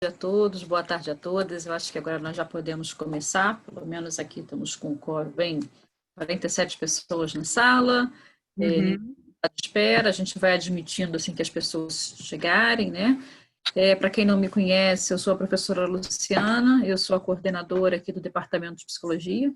A todos, boa tarde a todas. Eu acho que agora nós já podemos começar, pelo menos aqui estamos com o coro bem, 47 pessoas na sala, ninguém Uhum. está de espera, a gente vai admitindo assim que as pessoas chegarem, né? Para quem não me conhece, eu sou a professora Luciana, eu sou a coordenadora aqui do Departamento de Psicologia.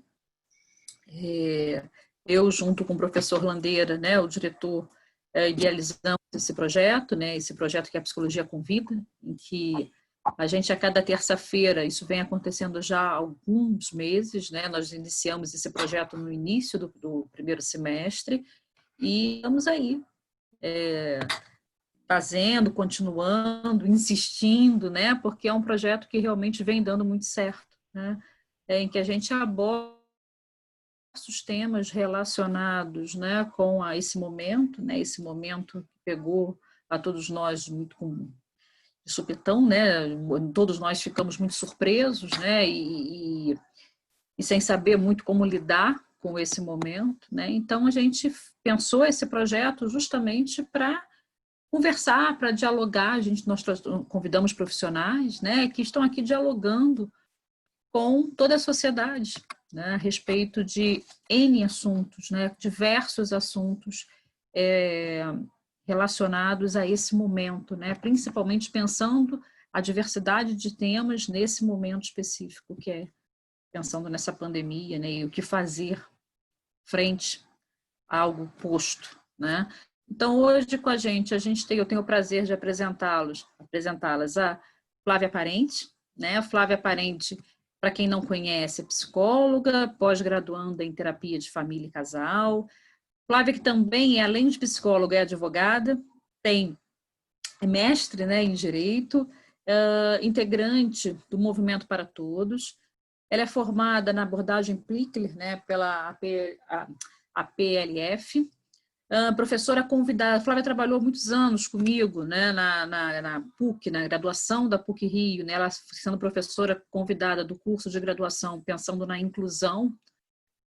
Eu, junto com o professor Landeira, né, o diretor, idealizamos esse projeto, né, esse projeto que é a Psicologia Convida, em que a gente, a cada terça-feira, isso vem acontecendo já há alguns meses, né, nós iniciamos esse projeto no início do primeiro semestre e estamos aí, fazendo, continuando, insistindo, né, porque é um projeto que realmente vem dando muito certo, né, em que a gente aborda diversos temas relacionados, né, com esse momento, né, esse momento que pegou a todos nós muito com de supetão, né, todos nós ficamos muito surpresos, né, e sem saber muito como lidar com esse momento, né, então a gente pensou esse projeto justamente para conversar, para dialogar, nós convidamos profissionais, né, que estão aqui dialogando com toda a sociedade, né, a respeito de N assuntos, né, diversos assuntos relacionados a esse momento, né, principalmente pensando a diversidade de temas nesse momento específico, que é pensando nessa pandemia, né, e o que fazer frente a algo posto, né. Então, hoje com a gente eu tenho o prazer de apresentá-las a Flávia Parente, né, a Flávia Parente, para quem não conhece, é psicóloga, pós-graduanda em terapia de família e casal. Flávia, que também, além de psicóloga, é advogada, é mestre, né, em Direito, integrante do Movimento para Todos. Ela é formada na abordagem Prickler, né, pela APLF. Professora convidada, a Flávia trabalhou muitos anos comigo, né, na PUC, na graduação da PUC Rio, né, ela sendo professora convidada do curso de graduação, pensando na inclusão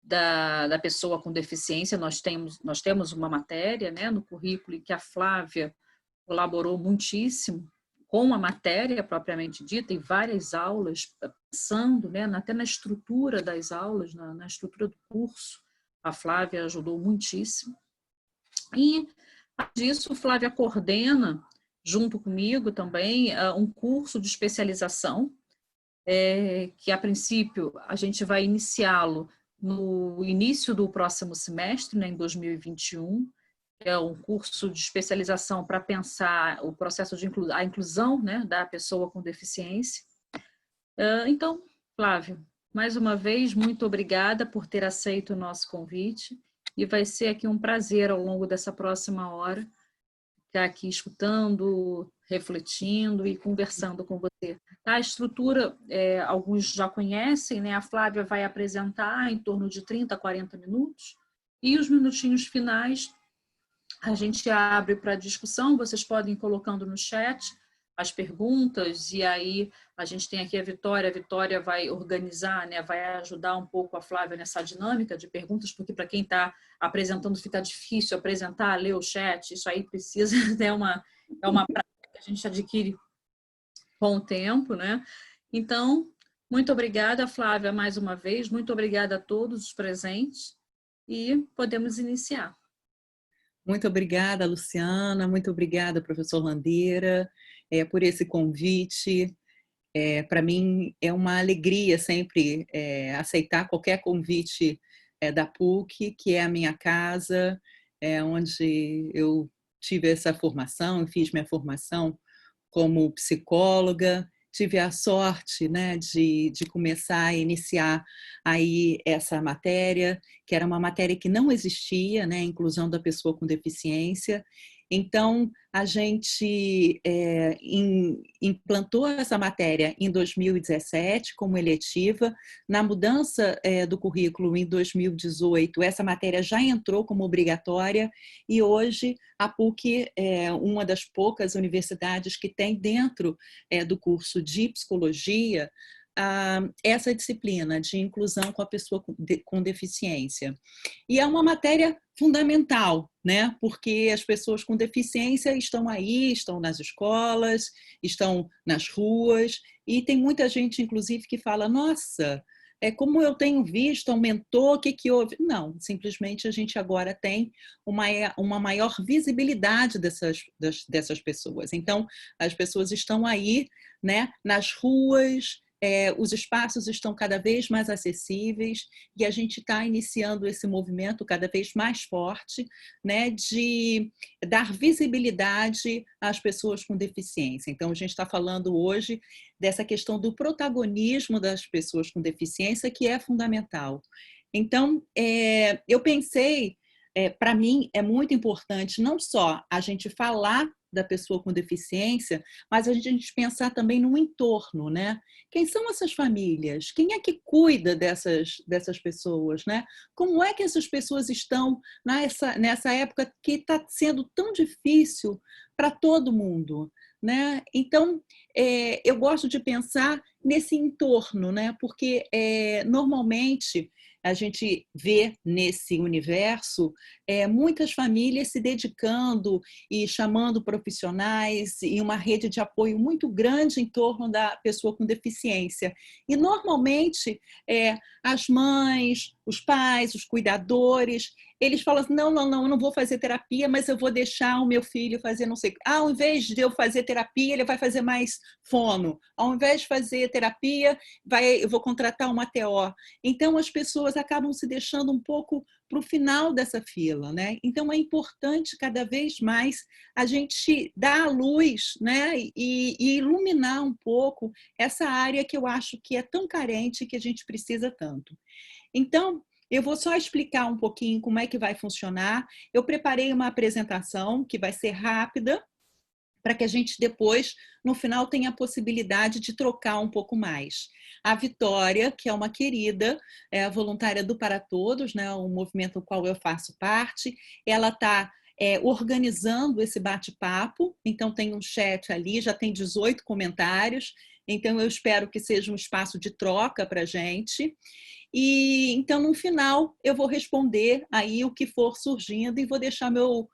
da pessoa com deficiência. Nós temos uma matéria, né, no currículo em que a Flávia colaborou muitíssimo com a matéria propriamente dita, e várias aulas, pensando, né, até na estrutura das aulas, na estrutura do curso, a Flávia ajudou muitíssimo. E, além disso, Flávia coordena, junto comigo também, um curso de especialização, que a princípio a gente vai iniciá-lo no início do próximo semestre, né, em 2021, é um curso de especialização para pensar o processo de a inclusão, né, da pessoa com deficiência. Então, Flávio, mais uma vez, muito obrigada por ter aceito o nosso convite, e vai ser aqui um prazer, ao longo dessa próxima hora, ficar aqui escutando, refletindo e conversando com você. A estrutura, alguns já conhecem, né? A Flávia vai apresentar em torno de 30 a 40 minutos, e os minutinhos finais a gente abre para discussão. Vocês podem ir colocando no chat as perguntas, e aí a gente tem aqui a Vitória vai organizar, né, vai ajudar um pouco a Flávia nessa dinâmica de perguntas, porque para quem está apresentando fica difícil apresentar, ler o chat, isso aí precisa, é uma prática que a gente adquire com o tempo, né? Então, muito obrigada, Flávia, mais uma vez, muito obrigada a todos os presentes, e podemos iniciar. Muito obrigada, Luciana. Muito obrigada, professor Landeira, por esse convite. Para mim é uma alegria sempre aceitar qualquer convite da PUC, que é a minha casa, onde eu tive essa formação, fiz minha formação como psicóloga. Tive a sorte, né, de começar a iniciar aí essa matéria, que era uma matéria que não existia, né, inclusão da pessoa com deficiência. Então, a gente implantou essa matéria em 2017 como eletiva. Na mudança do currículo em 2018, essa matéria já entrou como obrigatória, e hoje a PUC é uma das poucas universidades que tem dentro do curso de psicologia essa disciplina de inclusão com a pessoa com deficiência. E é uma matéria fundamental, né? Porque as pessoas com deficiência estão aí, estão nas escolas, estão nas ruas, e tem muita gente, inclusive, que fala, nossa, como eu tenho visto, aumentou, o que que houve? Não, simplesmente a gente agora tem uma maior visibilidade dessas pessoas. Então, as pessoas estão aí, né, nas ruas, os espaços estão cada vez mais acessíveis e a gente está iniciando esse movimento cada vez mais forte, né, de dar visibilidade às pessoas com deficiência. Então, a gente está falando hoje dessa questão do protagonismo das pessoas com deficiência, que é fundamental. Então, eu pensei, para mim, é muito importante não só a gente falar da pessoa com deficiência, mas a gente pensar também no entorno, né? Quem são essas famílias? Quem é que cuida dessas pessoas, né? Como é que essas pessoas estão nessa época que está sendo tão difícil para todo mundo, né? Então, eu gosto de pensar nesse entorno, né? Porque normalmente a gente vê nesse universo muitas famílias se dedicando e chamando profissionais e uma rede de apoio muito grande em torno da pessoa com deficiência. E, normalmente, as mães, os pais, os cuidadores, eles falam assim, não, eu não vou fazer terapia, mas eu vou deixar o meu filho fazer não sei... ao invés de eu fazer terapia, ele vai fazer mais fono. Ao invés de fazer terapia, eu vou contratar uma TO. Então, as pessoas acabam se deixando um pouco para o final dessa fila, né? Então, é importante cada vez mais a gente dar a luz, né? E iluminar um pouco essa área que eu acho que é tão carente, que a gente precisa tanto. Então, eu vou só explicar um pouquinho como é que vai funcionar. Eu preparei uma apresentação que vai ser rápida, para que a gente depois, no final, tenha a possibilidade de trocar um pouco mais. A Vitória, que é uma querida, é a voluntária do Para Todos, né, um movimento do qual eu faço parte, ela está organizando esse bate-papo, então tem um chat ali, já tem 18 comentários, então eu espero que seja um espaço de troca para a gente. E então, no final, eu vou responder aí o que for surgindo e vou deixar meu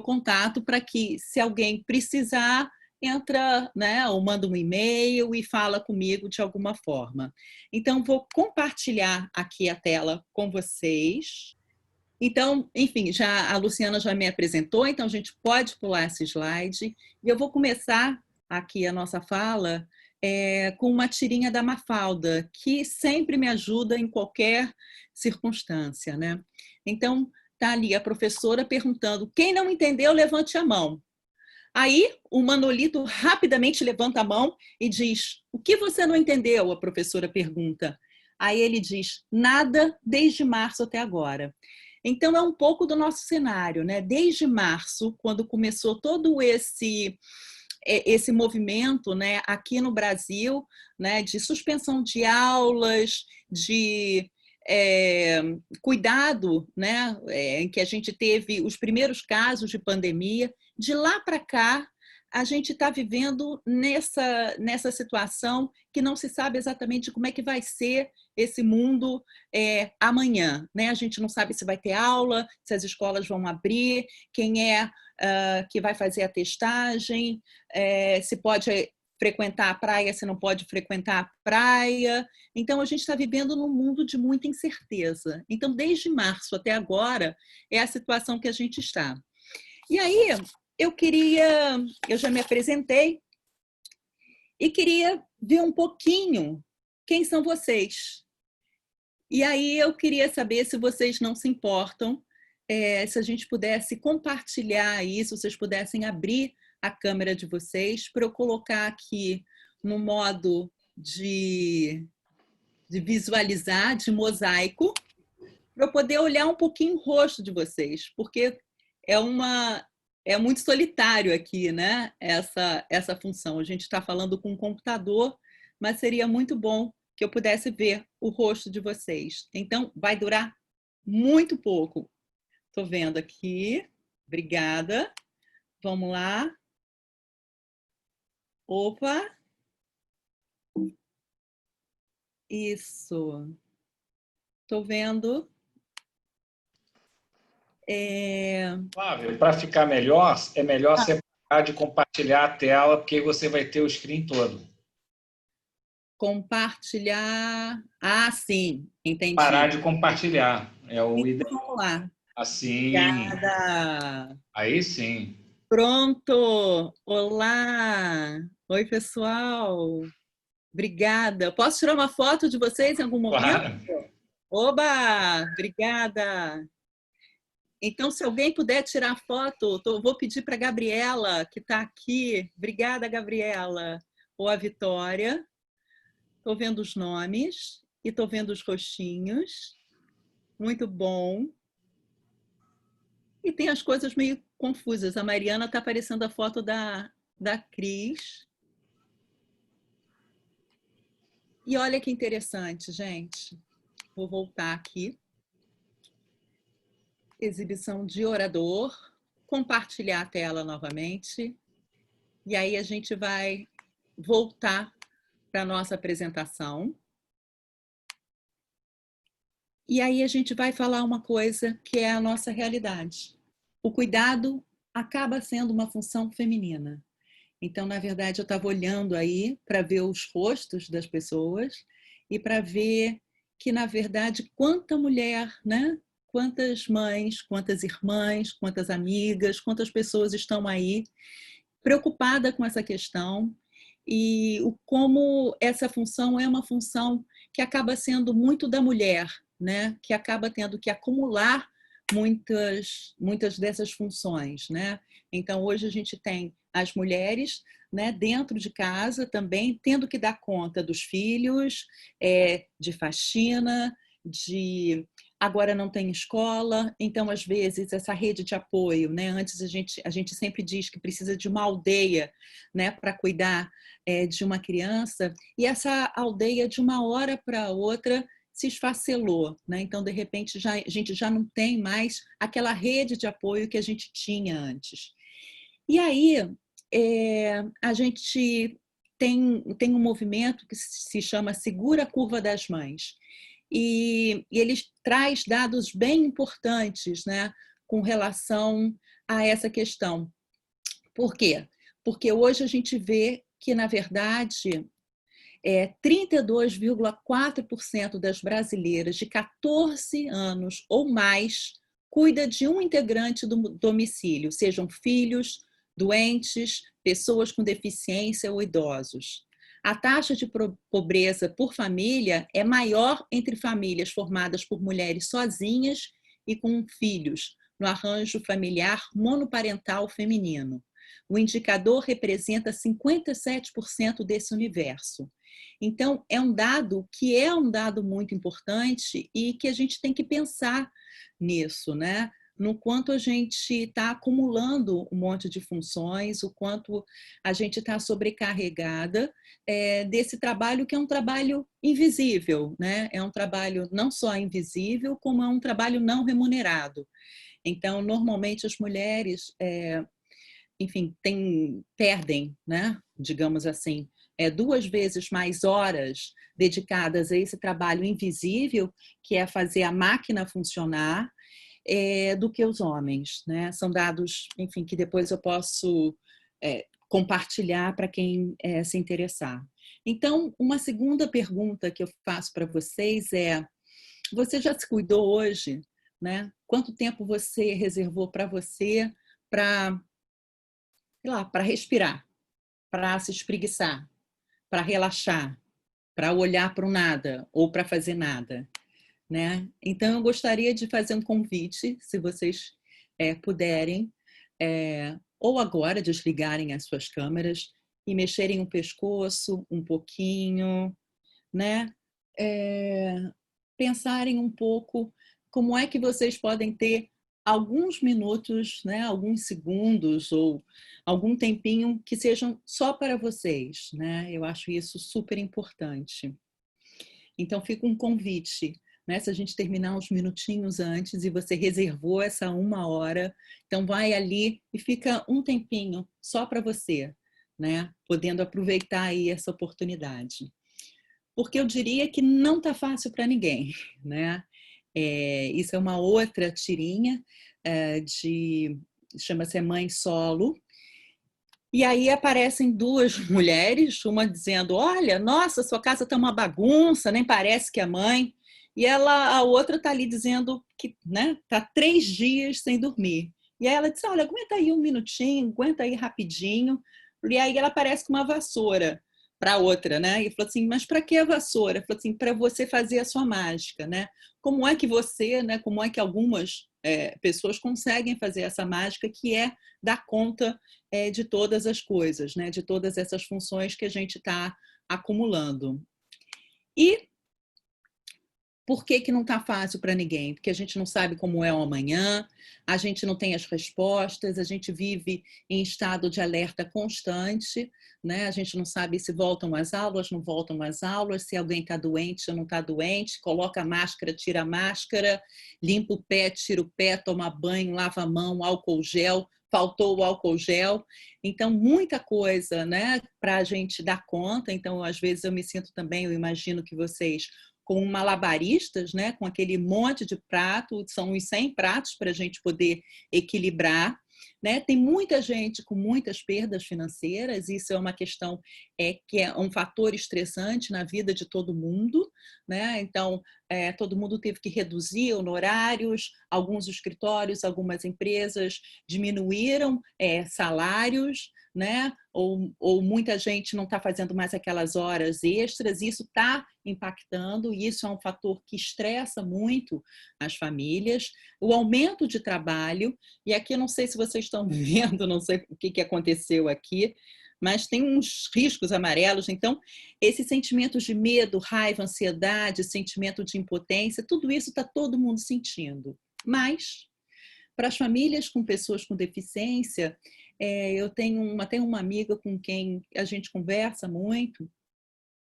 contato para que, se alguém precisar, entra, né, ou manda um e-mail e fala comigo de alguma forma. Então, vou compartilhar aqui a tela com vocês. Então, enfim, a Luciana já me apresentou, então a gente pode pular esse slide. E eu vou começar aqui a nossa fala com uma tirinha da Mafalda, que sempre me ajuda em qualquer circunstância, né? Então, tá ali a professora perguntando, quem não entendeu, levante a mão. Aí, o Manolito rapidamente levanta a mão e diz, o que você não entendeu? A professora pergunta. Aí ele diz, nada desde março até agora. Então, é um pouco do nosso cenário, né? Desde março, quando começou todo esse movimento, né, aqui no Brasil, né, de suspensão de aulas, de cuidado, né, em que a gente teve os primeiros casos de pandemia, de lá para cá, a gente está vivendo nessa situação que não se sabe exatamente como é que vai ser esse mundo amanhã, né? A gente não sabe se vai ter aula, se as escolas vão abrir, quem que vai fazer a testagem, se pode frequentar a praia, se não pode frequentar a praia. Então, a gente está vivendo num mundo de muita incerteza. Então, desde março até agora, é a situação que a gente está. E aí, eu já me apresentei e queria ver um pouquinho quem são vocês. E aí eu queria saber se vocês não se importam, se a gente pudesse compartilhar isso, se vocês pudessem abrir a câmera de vocês para eu colocar aqui no modo de visualizar, de mosaico, para eu poder olhar um pouquinho o rosto de vocês, porque é muito solitário aqui, né? Essa função. A gente está falando com um computador, mas seria muito bom que eu pudesse ver o rosto de vocês. Então, vai durar muito pouco. Estou vendo aqui. Obrigada. Vamos lá. Opa! Isso. Estou vendo. Flávio, para ficar melhor, é melhor você parar de compartilhar a tela, porque aí você vai ter o screen todo. Compartilhar. Ah, sim, entendi. Parar de compartilhar. É o Então, ideal. vamos lá. Assim. Obrigada. Aí sim. Pronto. Olá. Oi, pessoal. Obrigada. Posso tirar uma foto de vocês em algum momento? Claro. Oba! Obrigada. Então, se alguém puder tirar foto, vou pedir para a Gabriela, que está aqui. Obrigada, Gabriela. Ou a Vitória. Estou vendo os nomes e estou vendo os rostinhos. Muito bom. E tem as coisas meio confusas. A Mariana está aparecendo a foto da Cris. E olha que interessante, gente. Vou voltar aqui. Exibição de orador. Compartilhar a tela novamente. E aí a gente vai voltar para a nossa apresentação. E aí a gente vai falar uma coisa que é a nossa realidade. O cuidado acaba sendo uma função feminina. Então, na verdade, eu estava olhando aí para ver os rostos das pessoas e para ver que, na verdade, quanta mulher, né? Quantas mães, quantas irmãs, quantas amigas, quantas pessoas estão aí preocupadas com essa questão e como essa função é uma função que acaba sendo muito da mulher, né? Que acaba tendo que acumular muitas dessas funções, né? Então hoje a gente tem as mulheres, né, dentro de casa também tendo que dar conta dos filhos, de faxina, de agora não tem escola, então às vezes essa rede de apoio, né? Antes a gente sempre diz que precisa de uma aldeia, né, para cuidar de uma criança, e essa aldeia de uma hora para outra se esfacelou, né? Então de repente a gente já não tem mais aquela rede de apoio que a gente tinha antes. E aí a gente tem um movimento que se chama Segura a Curva das Mães. E ele traz dados bem importantes, né, com relação a essa questão. Por quê? Porque hoje a gente vê que, na verdade, 32,4% das brasileiras de 14 anos ou mais cuida de um integrante do domicílio, sejam filhos, doentes, pessoas com deficiência ou idosos. A taxa de pobreza por família é maior entre famílias formadas por mulheres sozinhas e com filhos, no arranjo familiar monoparental feminino. O indicador representa 57% desse universo. Então, é um dado muito importante e que a gente tem que pensar nisso, né? No quanto a gente está acumulando um monte de funções, o quanto a gente está sobrecarregada desse trabalho que é um trabalho invisível, né? É um trabalho não só invisível, como é um trabalho não remunerado. Então, normalmente as mulheres, enfim, perdem, né? Digamos assim, 2 vezes mais horas dedicadas a esse trabalho invisível, que é fazer a máquina funcionar, do que os homens, né? São dados, enfim, que depois eu posso compartilhar para quem se interessar. Então, uma segunda pergunta que eu faço para vocês é: você já se cuidou hoje, né? Quanto tempo você reservou para você para, sei lá, para respirar, para se espreguiçar, para relaxar, para olhar para o nada ou para fazer nada, né? Então, eu gostaria de fazer um convite, se vocês puderem, ou agora desligarem as suas câmeras e mexerem o pescoço um pouquinho, né? Pensarem um pouco como é que vocês podem ter alguns minutos, né, alguns segundos ou algum tempinho que sejam só para vocês, né? Eu acho isso super importante. Então fica um convite, né? Se a gente terminar uns minutinhos antes e você reservou essa 1 hora, então vai ali e fica um tempinho só para você, né? Podendo aproveitar aí essa oportunidade. porque eu diria que não está fácil para ninguém, né? Isso é uma outra tirinha chama-se Mãe Solo. E aí aparecem duas mulheres, uma dizendo, olha, nossa, sua casa está uma bagunça, nem parece que é mãe. E a outra está ali dizendo que está 3 dias sem dormir. E aí ela diz, olha, aguenta aí um minutinho, aguenta aí rapidinho. E aí ela aparece com uma vassoura para a outra, né? E falou assim, mas para que a vassoura? Falou assim, para você fazer a sua mágica, né? Como é que você, né? Como é que algumas pessoas conseguem fazer essa mágica que é dar conta de todas as coisas, né? De todas essas funções que a gente está acumulando. E por que não está fácil para ninguém? Porque a gente não sabe como é o amanhã, a gente não tem as respostas, a gente vive em estado de alerta constante, né? A gente não sabe se voltam as aulas, não voltam as aulas, se alguém está doente ou não está doente, coloca a máscara, tira a máscara, limpa o pé, tira o pé, toma banho, lava a mão, álcool gel, faltou o álcool gel. Então, muita coisa, né, para a gente dar conta. Então, às vezes eu me sinto também, eu imagino que vocês como malabaristas, né, com aquele monte de prato, são os 100 pratos para a gente poder equilibrar. Né? Tem muita gente com muitas perdas financeiras, isso é uma questão que é um fator estressante na vida de todo mundo. Né? Então, todo mundo teve que reduzir honorários, alguns escritórios, algumas empresas diminuíram salários, né? Ou muita gente não está fazendo mais aquelas horas extras, isso está impactando, e isso é um fator que estressa muito as famílias. O aumento de trabalho, e aqui eu não sei se vocês estão vendo, não sei o que aconteceu aqui, mas tem uns riscos amarelos. Então, esses sentimentos de medo, raiva, ansiedade, sentimento de impotência, tudo isso está todo mundo sentindo. Mas, para as famílias com pessoas com deficiência, eu tenho até uma amiga com quem a gente conversa muito,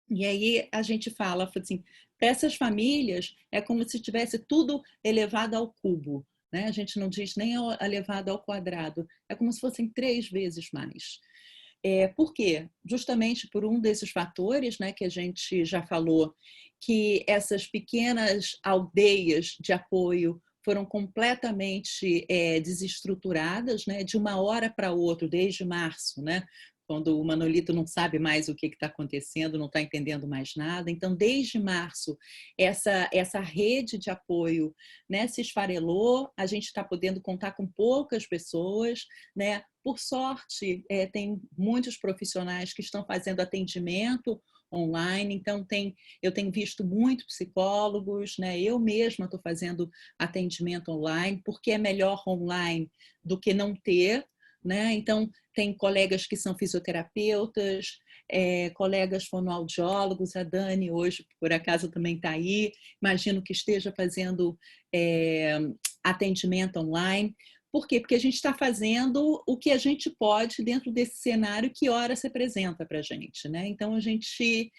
e aí a gente fala assim, para essas famílias é como se tivesse tudo elevado ao cubo, né? A gente não diz nem elevado ao quadrado, é como se fossem 3 vezes mais. Por quê? Justamente por um desses fatores, né, que a gente já falou, que essas pequenas aldeias de apoio foram completamente desestruturadas, né, de uma hora para outra, desde março, né, quando o Manolito não sabe mais o que está acontecendo, não está entendendo mais nada. Então, desde março, essa rede de apoio, né, se esfarelou, a gente está podendo contar com poucas pessoas, né? Por sorte, tem muitos profissionais que estão fazendo atendimento online, então eu tenho visto muitos psicólogos, né? Eu mesma estou fazendo atendimento online, porque é melhor online do que não ter, né? Então, tem colegas que são fisioterapeutas, colegas fonoaudiólogos, a Dani hoje, por acaso, também está aí, imagino que esteja fazendo atendimento online. Por quê? Porque a gente está fazendo o que a gente pode dentro desse cenário que ora se apresenta para a gente, né? Então, a gente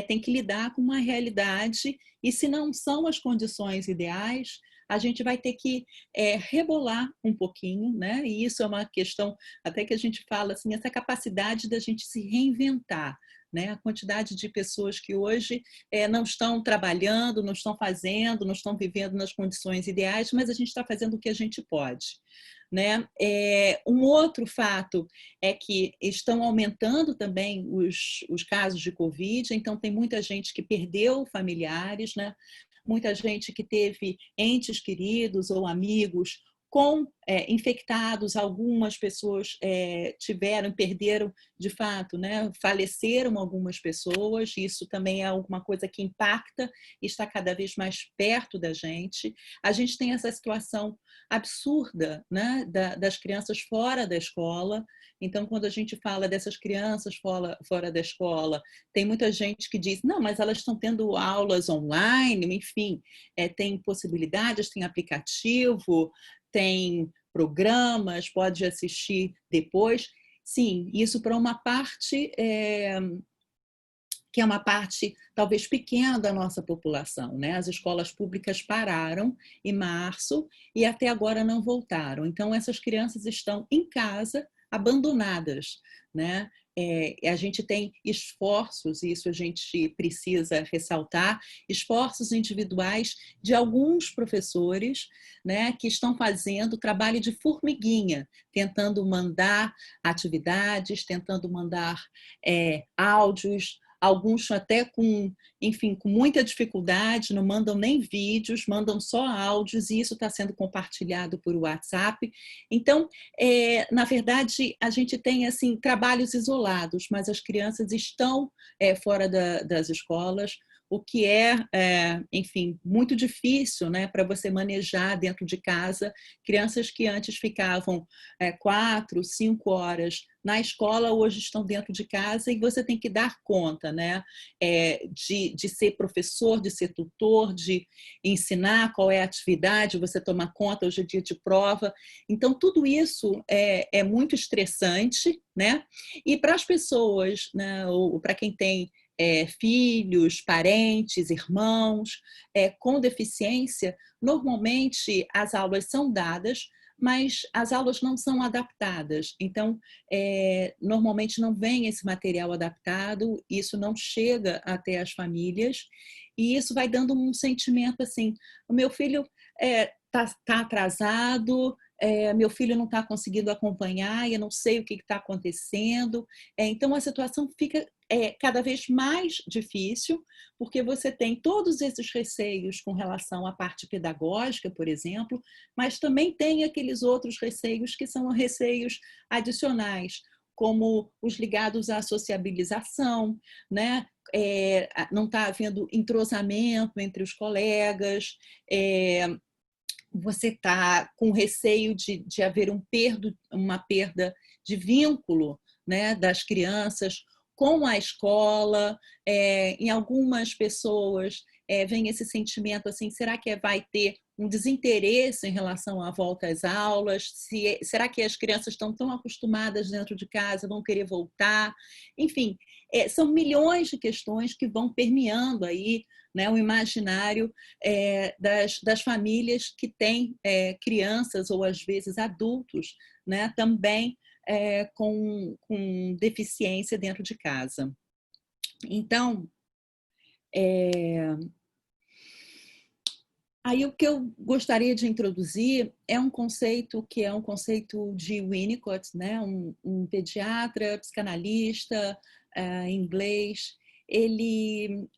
tem que lidar com uma realidade, e se não são as condições ideais, a gente vai ter que rebolar um pouquinho, né? E isso é uma questão até que a gente fala assim, essa capacidade da gente se reinventar, né? A quantidade de pessoas que hoje não estão trabalhando, não estão fazendo, não estão vivendo nas condições ideais, mas a gente está fazendo o que a gente pode. Né? Um outro fato é que estão aumentando também os casos de Covid, então tem muita gente que perdeu familiares, né? Muita gente que teve entes queridos ou amigos com infectados, algumas pessoas perderam de fato, né? Faleceram algumas pessoas, isso também é alguma coisa que impacta e está cada vez mais perto da gente. A gente tem essa situação absurda, né? Das crianças fora da escola. Então, quando a gente fala dessas crianças fora da escola, tem muita gente que diz, não, mas elas estão tendo aulas online, enfim, tem possibilidades, tem aplicativo, tem programas, pode assistir depois. Sim, isso para uma parte que é uma parte talvez pequena da nossa população, né? As escolas públicas pararam em março e até agora não voltaram. Então, essas crianças estão em casa, abandonadas, né? a gente tem esforços, isso a gente precisa ressaltar, esforços individuais de alguns professores, né, que estão fazendo trabalho de formiguinha, tentando mandar atividades, tentando mandar áudios, alguns até com muita dificuldade, não mandam nem vídeos, mandam só áudios, e isso está sendo compartilhado por WhatsApp. Então, na verdade, a gente tem assim, trabalhos isolados, mas as crianças estão fora das escolas, o que enfim, muito difícil, né, para você manejar dentro de casa crianças que antes ficavam 4, 5 horas na escola, hoje estão dentro de casa, e você tem que dar conta, né, de ser professor, de ser tutor, de ensinar qual é a atividade, você tomar conta, hoje é dia de prova. Então, tudo isso é muito estressante, né? E para as pessoas, né, ou para quem tem filhos, parentes, irmãos com deficiência, normalmente as aulas são dadas, mas as aulas não são adaptadas. Então, normalmente não vem esse material adaptado, isso não chega até as famílias, e isso vai dando um sentimento assim, o meu filho tá atrasado, meu filho não está conseguindo acompanhar, e eu não sei o que está acontecendo. Então, a situação fica cada vez mais difícil, porque você tem todos esses receios com relação à parte pedagógica, por exemplo, mas também tem aqueles outros receios que são receios adicionais, como os ligados à sociabilização, né? Não está havendo entrosamento entre os colegas, você está com receio de haver uma perda de vínculo, né, das crianças com a escola. Em algumas pessoas vem esse sentimento assim, será que vai ter um desinteresse em relação à volta às aulas? Será que as crianças estão tão acostumadas dentro de casa, vão querer voltar? Enfim, são milhões de questões que vão permeando aí, né, o imaginário das famílias que têm crianças ou às vezes adultos, né, também com deficiência dentro de casa. Então, aí o que eu gostaria de introduzir é um conceito que é um conceito de Winnicott, né? um pediatra, psicanalista, inglês. Ele,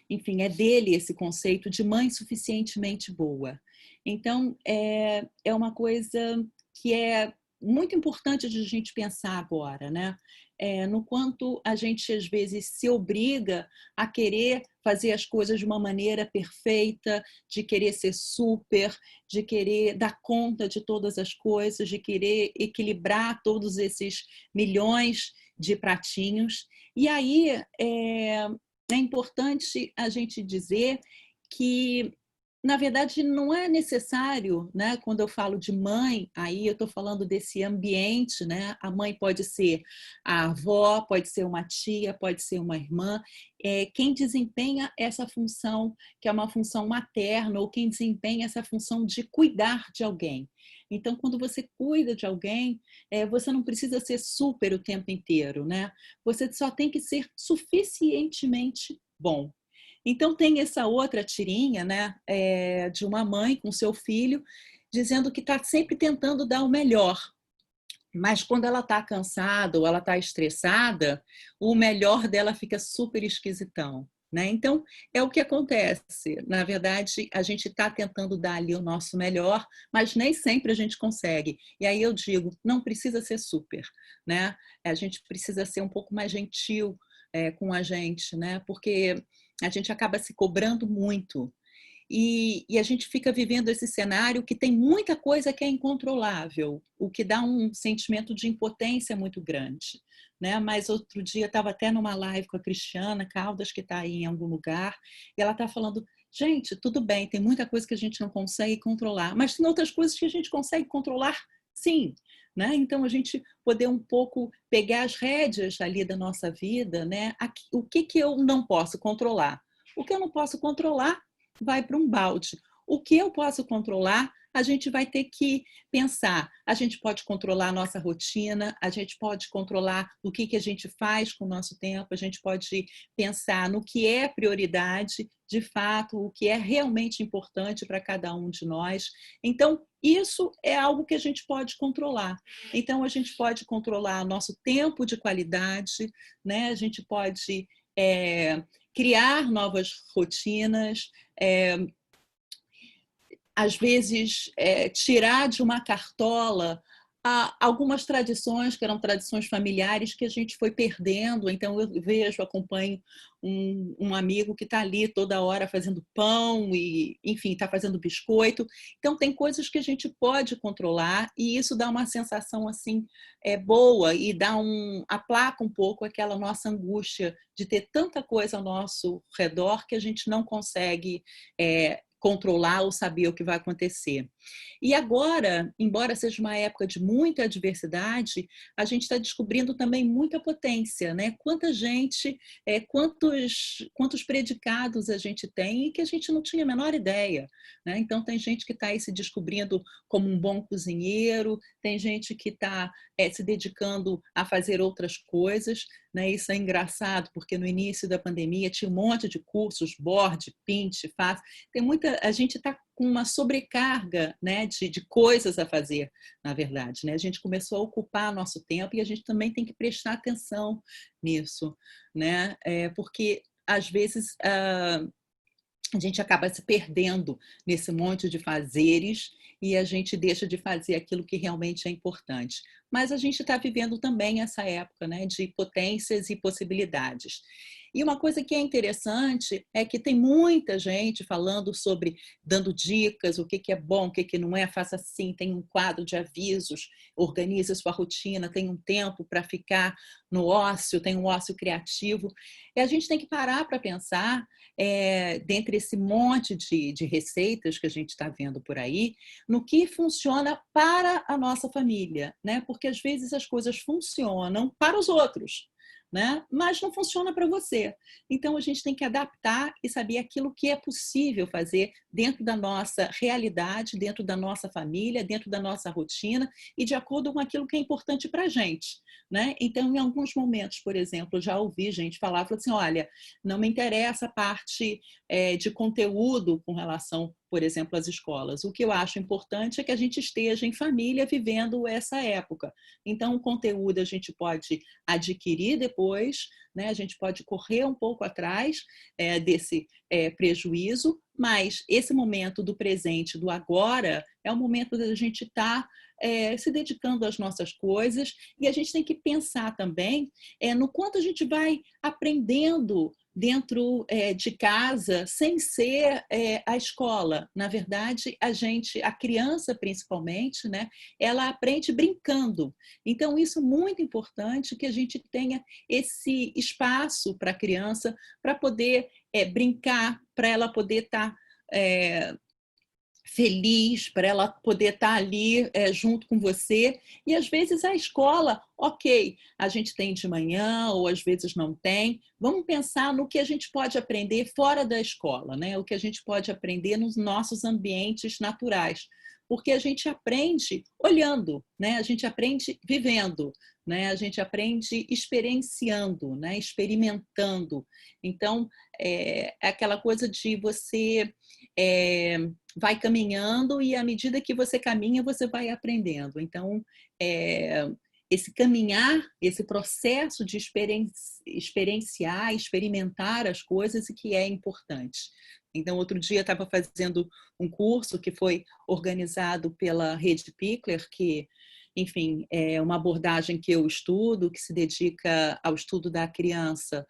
enfim, é dele esse conceito de mãe suficientemente boa. Então, é uma coisa que é muito importante de a gente pensar agora, né? No quanto a gente, às vezes, se obriga a querer fazer as coisas de uma maneira perfeita, de querer ser super, de querer dar conta de todas as coisas, de querer equilibrar todos esses milhões de pratinhos. E aí é importante a gente dizer que, na verdade, não é necessário, né? Quando eu falo de mãe, aí eu estou falando desse ambiente, né? A mãe pode ser a avó, pode ser uma tia, pode ser uma irmã. Quem desempenha essa função, que é uma função materna, ou quem desempenha essa função de cuidar de alguém. Então, quando você cuida de alguém, você não precisa ser super o tempo inteiro, né? Você só tem que ser suficientemente bom. Então, tem essa outra tirinha, né, de uma mãe com seu filho, dizendo que está sempre tentando dar o melhor. Mas quando ela está cansada ou ela está estressada, o melhor dela fica super esquisitão. Né? Então, é o que acontece. Na verdade, a gente está tentando dar ali o nosso melhor, mas nem sempre a gente consegue. E aí eu digo, não precisa ser super. Né? A gente precisa ser um pouco mais gentil com a gente, né? Porque a gente acaba se cobrando muito. E a gente fica vivendo esse cenário que tem muita coisa que é incontrolável, o que dá um sentimento de impotência muito grande. Né? Mas outro dia estava até numa live com a Cristiana Caldas, que está aí em algum lugar, e ela está falando, gente, tudo bem, tem muita coisa que a gente não consegue controlar, mas tem outras coisas que a gente consegue controlar, sim. Né? Então, a gente poder um pouco pegar as rédeas ali da nossa vida, né? O que eu não posso controlar? O que eu não posso controlar vai para um balde. O que eu posso controlar, a gente vai ter que pensar, a gente pode controlar a nossa rotina, a gente pode controlar o que a gente faz com o nosso tempo, a gente pode pensar no que é prioridade, de fato, o que é realmente importante para cada um de nós. Então, isso é algo que a gente pode controlar. Então, a gente pode controlar nosso tempo de qualidade, né? A gente pode criar novas rotinas, às vezes, tirar de uma cartola algumas tradições que eram tradições familiares que a gente foi perdendo. Então, eu vejo, acompanho um amigo que está ali toda hora fazendo pão e, enfim, está fazendo biscoito. Então, tem coisas que a gente pode controlar e isso dá uma sensação assim boa e aplaca um pouco aquela nossa angústia de ter tanta coisa ao nosso redor que a gente não consegue controlar ou saber o que vai acontecer. E agora, embora seja uma época de muita adversidade, a gente está descobrindo também muita potência, né? Quanta gente, quantos predicados a gente tem e que a gente não tinha a menor ideia, né? Então, tem gente que está aí se descobrindo como um bom cozinheiro, tem gente que está se dedicando a fazer outras coisas, né? Isso é engraçado, porque no início da pandemia tinha um monte de cursos, Borde, Pint, Faz. A gente está com uma sobrecarga, né, de coisas a fazer, na verdade, né? A gente começou a ocupar nosso tempo e a gente também tem que prestar atenção nisso, né? Porque, às vezes, a gente acaba se perdendo nesse monte de fazeres e a gente deixa de fazer aquilo que realmente é importante. Mas a gente está vivendo também essa época, né, de potências e possibilidades. E uma coisa que é interessante é que tem muita gente falando sobre, dando dicas, o que é bom, o que não é, faça assim, tem um quadro de avisos, organize sua rotina, tem um tempo para ficar no ócio, tem um ócio criativo. E a gente tem que parar para pensar, dentre esse monte de receitas que a gente está vendo por aí, no que funciona para a nossa família, né? Porque às vezes as coisas funcionam para os outros, né? Mas não funciona para você. Então, a gente tem que adaptar e saber aquilo que é possível fazer dentro da nossa realidade, dentro da nossa família, dentro da nossa rotina e de acordo com aquilo que é importante para a gente, né? Então, em alguns momentos, por exemplo, eu já ouvi gente falar assim, olha, não me interessa a parte de conteúdo com relação, por exemplo, às escolas. O que eu acho importante é que a gente esteja em família vivendo essa época. Então, o conteúdo a gente pode adquirir depois, né? A gente pode correr um pouco atrás desse prejuízo, mas esse momento do presente, do agora, é o momento da gente estar se dedicando às nossas coisas e a gente tem que pensar também no quanto a gente vai aprendendo dentro de casa, sem ser a escola. Na verdade, a criança principalmente, né, ela aprende brincando. Então, isso é muito importante que a gente tenha esse espaço para a criança, para poder brincar, para ela poder estar feliz, para ela poder estar ali junto com você. E às vezes a escola, ok, a gente tem de manhã ou às vezes não tem. Vamos pensar no que a gente pode aprender fora da escola, né? O que a gente pode aprender nos nossos ambientes naturais. Porque a gente aprende olhando, né? A gente aprende vivendo, né? A gente aprende experienciando, né? Experimentando. Então, é aquela coisa de você vai caminhando e à medida que você caminha, você vai aprendendo. Então, esse caminhar, esse processo de experienciar, experimentar as coisas que é importante. Então, outro dia eu estava fazendo um curso que foi organizado pela Rede Pickler, que, enfim, é uma abordagem que eu estudo, que se dedica ao estudo da criança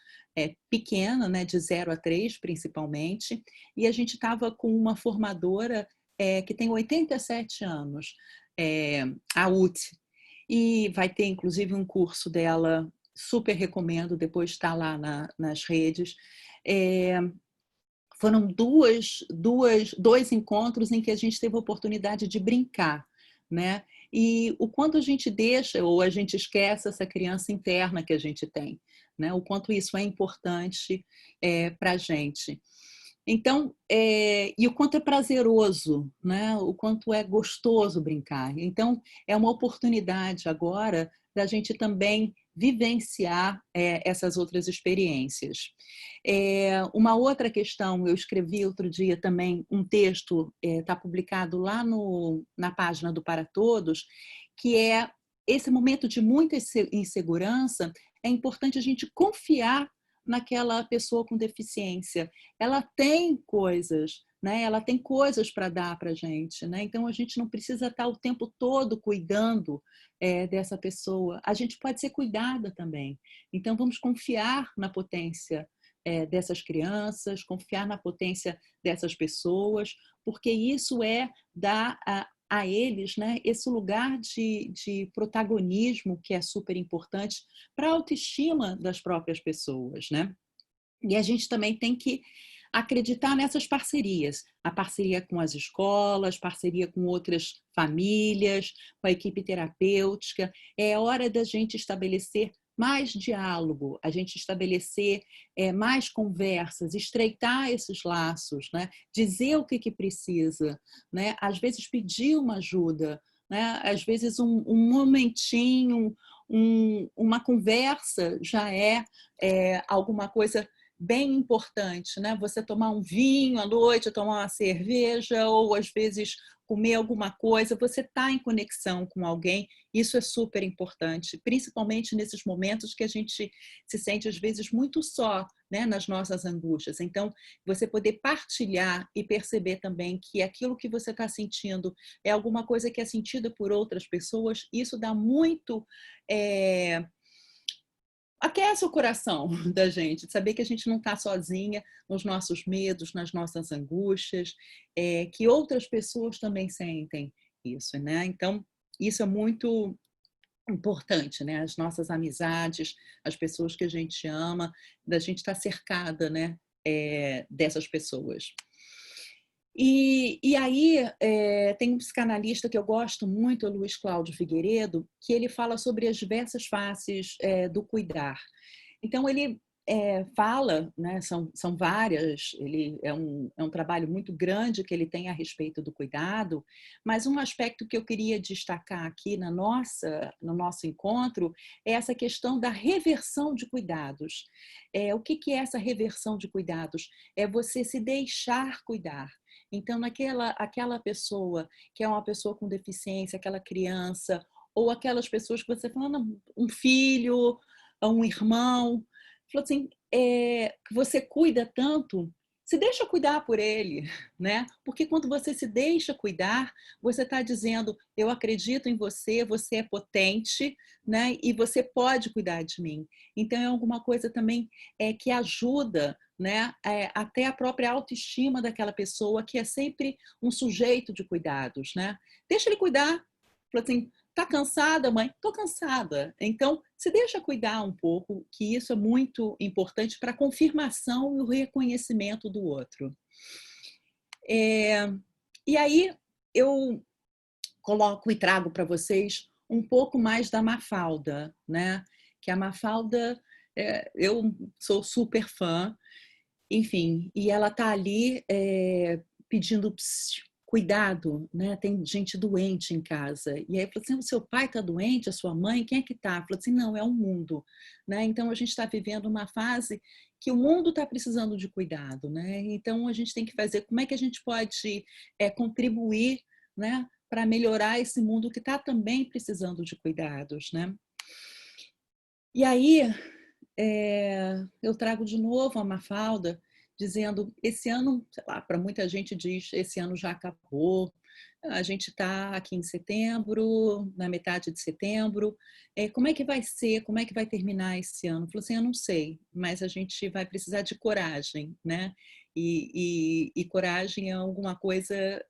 pequena, né, de 0 a 3, principalmente, e a gente estava com uma formadora que tem 87 anos, a UT, e vai ter, inclusive, um curso dela, super recomendo, depois está lá nas redes. Foram dois encontros em que a gente teve a oportunidade de brincar, né? E o quanto a gente deixa ou a gente esquece essa criança interna que a gente tem, né? O quanto isso é importante para a gente. Então, e o quanto é prazeroso, né? O quanto é gostoso brincar. Então, é uma oportunidade agora da gente também vivenciar essas outras experiências. Uma outra questão, eu escrevi outro dia também um texto, está publicado lá na página do Para Todos, que é esse momento de muita insegurança, é importante a gente confiar naquela pessoa com deficiência. Ela tem coisas, né? Ela tem coisas para dar para a gente, né? Então a gente não precisa estar o tempo todo cuidando dessa pessoa. A gente pode ser cuidada também. Então vamos confiar na potência dessas crianças, confiar na potência dessas pessoas, porque isso dar a eles, né, esse lugar de protagonismo que é super importante para a autoestima das próprias pessoas, né? E a gente também tem que acreditar nessas parcerias, a parceria com as escolas, parceria com outras famílias, com a equipe terapêutica. É hora da gente estabelecer mais diálogo, a gente estabelecer mais conversas, estreitar esses laços, né? Dizer o que precisa, né? Às vezes pedir uma ajuda, né? Às vezes um momentinho, uma conversa já alguma coisa bem importante, né? Você tomar um vinho à noite, tomar uma cerveja, ou às vezes comer alguma coisa, você está em conexão com alguém, isso é super importante, principalmente nesses momentos que a gente se sente às vezes muito só, né, nas nossas angústias. Então, você poder partilhar e perceber também que aquilo que você está sentindo é alguma coisa que é sentida por outras pessoas, isso dá muito... aquece o coração da gente, saber que a gente não está sozinha nos nossos medos, nas nossas angústias, que outras pessoas também sentem isso, né? Então, isso é muito importante, né? As nossas amizades, as pessoas que a gente ama, da gente estar cercada, né? Dessas pessoas. E aí tem um psicanalista que eu gosto muito, o Luiz Cláudio Figueiredo, que ele fala sobre as diversas faces do cuidar. Então ele fala, né, são várias, ele é um trabalho muito grande que ele tem a respeito do cuidado, mas um aspecto que eu queria destacar aqui no nosso encontro é essa questão da reversão de cuidados. O que é essa reversão de cuidados? É você se deixar cuidar. Então, aquela pessoa que é uma pessoa com deficiência, aquela criança, ou aquelas pessoas que você fala, um filho, um irmão, falou assim, que você cuida tanto, se deixa cuidar por ele, né? Porque quando você se deixa cuidar, você está dizendo, eu acredito em você, você é potente, né? E você pode cuidar de mim. Então, é alguma coisa também que ajuda, né? Até a própria autoestima daquela pessoa, que é sempre um sujeito de cuidados, né? Deixa ele cuidar. Falou assim, tá cansada, mãe? Tô cansada. Então, se deixa cuidar um pouco, que isso é muito importante para a confirmação e o reconhecimento do outro. E aí, eu coloco e trago para vocês um pouco mais da Mafalda, né? Que a Mafalda, eu sou super fã, enfim, e ela está ali pedindo cuidado, né? Tem gente doente em casa. E aí falou assim, o seu pai está doente, a sua mãe, quem é que está? Falou assim, não, é o mundo, né? Então a gente está vivendo uma fase que o mundo está precisando de cuidado, né? Então a gente tem que fazer, como é que a gente pode contribuir, né? Para melhorar esse mundo que está também precisando de cuidados, né? E aí eu trago de novo a Mafalda, dizendo, esse ano, sei lá, para muita gente diz, esse ano já acabou, a gente está aqui em setembro, na metade de setembro, como é que vai ser, como é que vai terminar esse ano? Falou assim, eu não sei, mas a gente vai precisar de coragem, né? E coragem é alguma coisa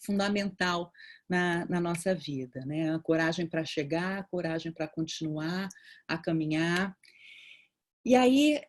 fundamental na nossa vida, né? A coragem para chegar, a coragem para continuar a caminhar. E aí,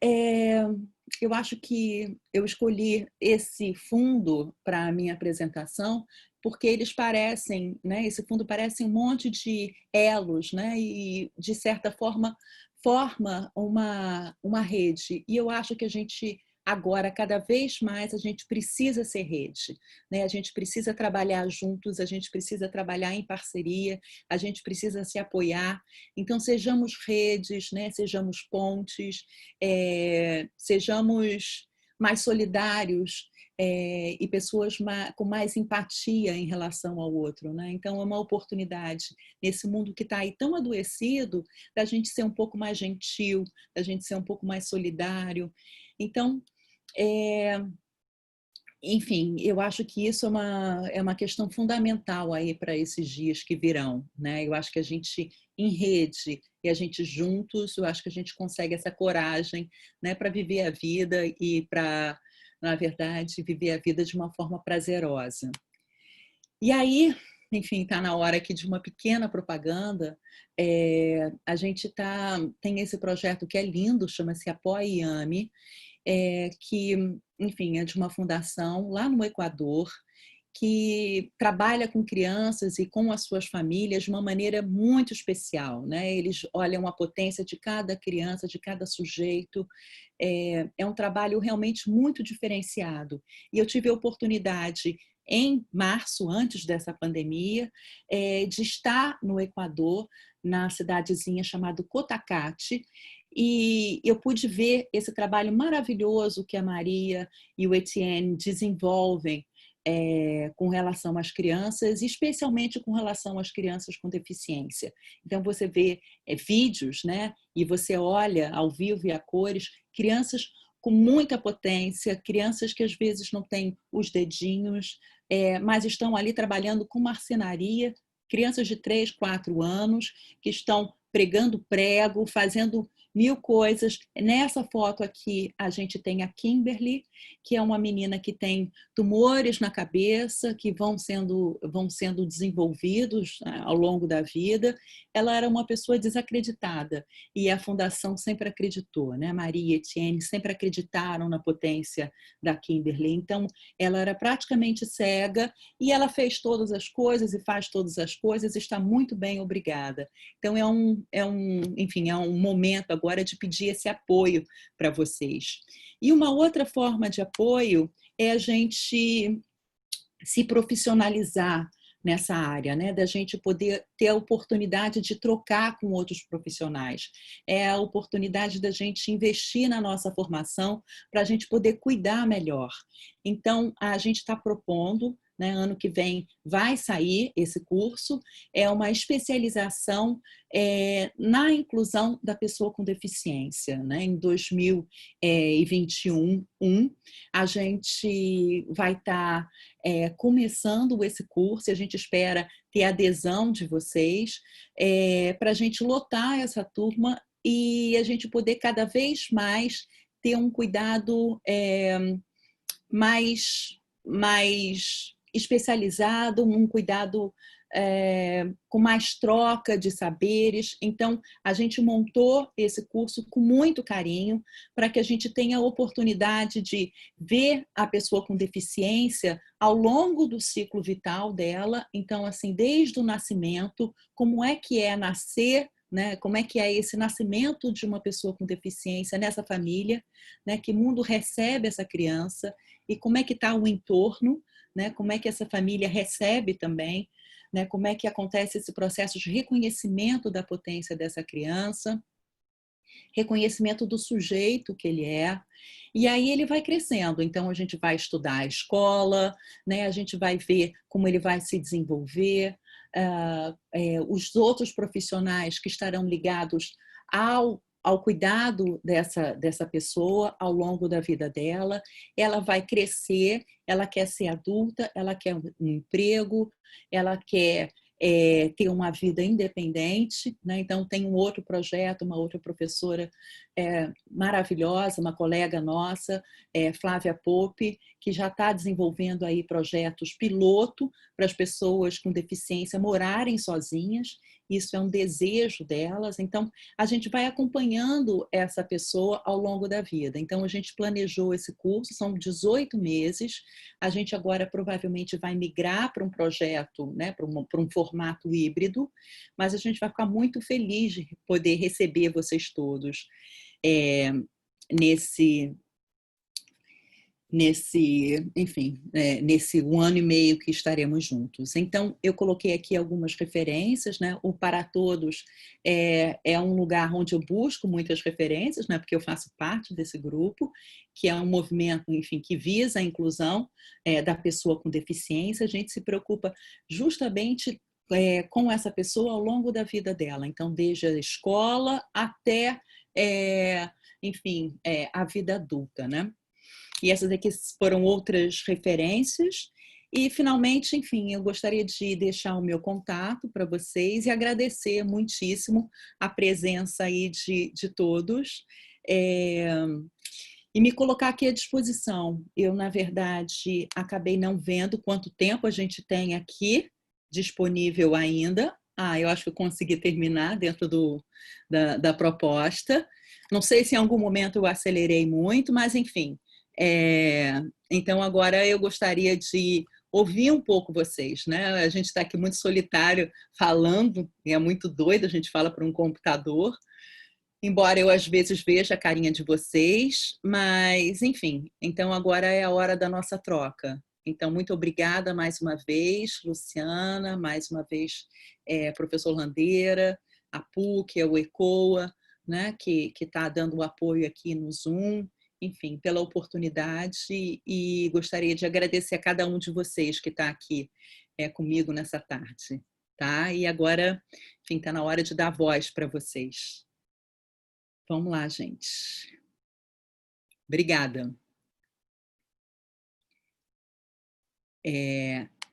eu acho que eu escolhi esse fundo para a minha apresentação, porque eles parecem, né, esse fundo parece um monte de elos, né, e, de certa forma, forma uma rede. E eu acho que a gente Agora, cada vez mais, a gente precisa ser rede, né? A gente precisa trabalhar juntos, a gente precisa trabalhar em parceria, a gente precisa se apoiar. Então, sejamos redes, né? Sejamos pontes, sejamos mais solidários, e pessoas com mais empatia em relação ao outro, né? Então, é uma oportunidade, nesse mundo que está aí tão adoecido, da gente ser um pouco mais gentil, da gente ser um pouco mais solidário. Então, enfim, eu acho que isso é uma questão fundamental aí para esses dias que virão, né? Eu acho que a gente, em rede e a gente juntos, eu acho que a gente consegue essa coragem, né, para viver a vida e para, na verdade, viver a vida de uma forma prazerosa. E aí, enfim, está na hora aqui de uma pequena propaganda. A gente tem esse projeto que é lindo, chama-se Apoie Yami, que, enfim, é de uma fundação lá no Equador, que trabalha com crianças e com as suas famílias de uma maneira muito especial, né? Eles olham a potência de cada criança, de cada sujeito. É um trabalho realmente muito diferenciado. E eu tive a oportunidade, em março, antes dessa pandemia, de estar no Equador, na cidadezinha chamada Cotacate, e eu pude ver esse trabalho maravilhoso que a Maria e o Etienne desenvolvem com relação às crianças, especialmente com relação às crianças com deficiência. Então, você vê vídeos, né? E você olha ao vivo e a cores, crianças com muita potência, crianças que às vezes não têm os dedinhos, mas estão ali trabalhando com marcenaria, crianças de 3, 4 anos, que estão pregando prego, fazendo 1000 coisas. Nessa foto aqui, a gente tem a Kimberly, que é uma menina que tem tumores na cabeça, que vão sendo desenvolvidos ao longo da vida. Ela era uma pessoa desacreditada, e a Fundação sempre acreditou, né? Maria e Etienne sempre acreditaram na potência da Kimberly. Então, ela era praticamente cega, e ela fez todas as coisas e faz todas as coisas, e está muito bem, obrigada. Então, enfim, é um momento agora de pedir esse apoio para vocês. E uma outra forma de apoio é a gente se profissionalizar nessa área, né? Da gente poder ter a oportunidade de trocar com outros profissionais. É a oportunidade da gente investir na nossa formação para a gente poder cuidar melhor. Então, a gente está propondo, né, ano que vem vai sair esse curso, é uma especialização na inclusão da pessoa com deficiência, né? Em 2021, a gente vai estar começando esse curso, e a gente espera ter adesão de vocês para a gente lotar essa turma e a gente poder cada vez mais ter um cuidado mais especializado, um cuidado com mais troca de saberes. Então, a gente montou esse curso com muito carinho para que a gente tenha a oportunidade de ver a pessoa com deficiência ao longo do ciclo vital dela. Então, assim, desde o nascimento, como é que é nascer, né? Como é que é esse nascimento de uma pessoa com deficiência nessa família, né? Que mundo recebe essa criança e como é que está o entorno, né? Como é que essa família recebe também, né? Como é que acontece esse processo de reconhecimento da potência dessa criança, reconhecimento do sujeito que ele é, e aí ele vai crescendo. Então, a gente vai estudar a escola, né? A gente vai ver como ele vai se desenvolver, os outros profissionais que estarão ligados ao cuidado dessa pessoa ao longo da vida dela. Ela vai crescer, ela quer ser adulta, ela quer um emprego, ela quer ter uma vida independente, né? Então, tem um outro projeto, uma outra professora maravilhosa, uma colega nossa, Flávia Pope, que já está desenvolvendo aí projetos piloto para as pessoas com deficiência morarem sozinhas. Isso é um desejo delas. Então, a gente vai acompanhando essa pessoa ao longo da vida. Então, a gente planejou esse curso, são 18 meses. A gente agora provavelmente vai migrar para um projeto, né, para um formato híbrido, mas a gente vai ficar muito feliz de poder receber vocês todos nesse enfim, nesse 1 ano e meio que estaremos juntos. Então, eu coloquei aqui algumas referências, né? O Para Todos é um lugar onde eu busco muitas referências, né? Porque eu faço parte desse grupo, que é um movimento, enfim, que visa a inclusão da pessoa com deficiência. A gente se preocupa justamente com essa pessoa ao longo da vida dela. Então, desde a escola até, enfim, a vida adulta, né? E essas aqui foram outras referências. E, finalmente, enfim, eu gostaria de deixar o meu contato para vocês e agradecer muitíssimo a presença aí de todos. E me colocar aqui à disposição. Eu, na verdade, acabei não vendo quanto tempo a gente tem aqui disponível ainda. Eu acho que eu consegui terminar dentro da proposta. Não sei se em algum momento eu acelerei muito, mas, enfim. Então, agora eu gostaria de ouvir um pouco vocês, né? A gente está aqui muito solitário falando, e é muito doido, a gente fala para um computador, embora eu às vezes veja a carinha de vocês, mas enfim, então agora é a hora da nossa troca. Então, muito obrigada mais uma vez, Luciana, mais uma vez, professor Landeira, a PUC, o ECOA, né? que está dando o apoio aqui no Zoom. Enfim, pela oportunidade, e gostaria de agradecer a cada um de vocês que está aqui comigo nessa tarde. Tá? E agora, enfim, está na hora de dar voz para vocês. Vamos lá, gente. Obrigada.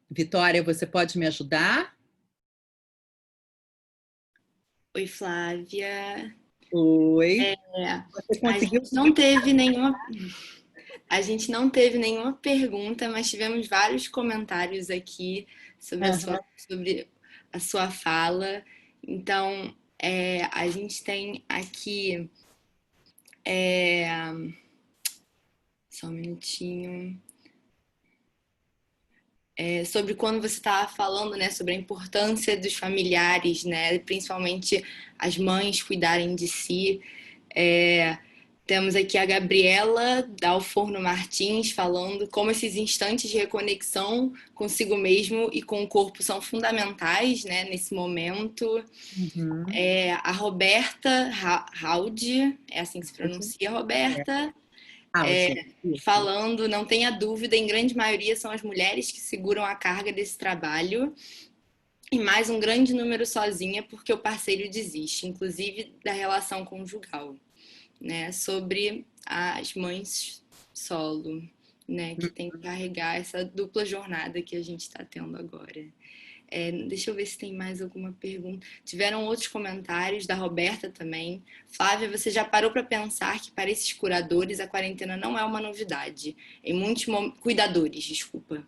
Vitória, você pode me ajudar? Oi, Flávia. Oi. Você conseguiu? A gente não teve nenhuma pergunta, mas tivemos vários comentários aqui sobre a sua fala. Então, a gente tem aqui... Só um minutinho. Sobre quando você estava falando, né, sobre a importância dos familiares, né, principalmente as mães cuidarem de si. Temos aqui a Gabriela Dalforno Martins falando como esses instantes de reconexão consigo mesmo e com o corpo são fundamentais, né, nesse momento. Uhum. A Roberta Raud, é assim que se pronuncia, Roberta, falando, não tenha dúvida, em grande maioria são as mulheres que seguram a carga desse trabalho e mais um grande número sozinha porque o parceiro desiste, inclusive da relação conjugal. Né, sobre as mães solo, né, que tem que carregar essa dupla jornada que a gente está tendo agora. Deixa eu ver se tem mais alguma pergunta. Tiveram outros comentários da Roberta também. Flávia, você já parou para pensar que para esses curadores a quarentena não é uma novidade? Em muitos cuidadores, desculpa.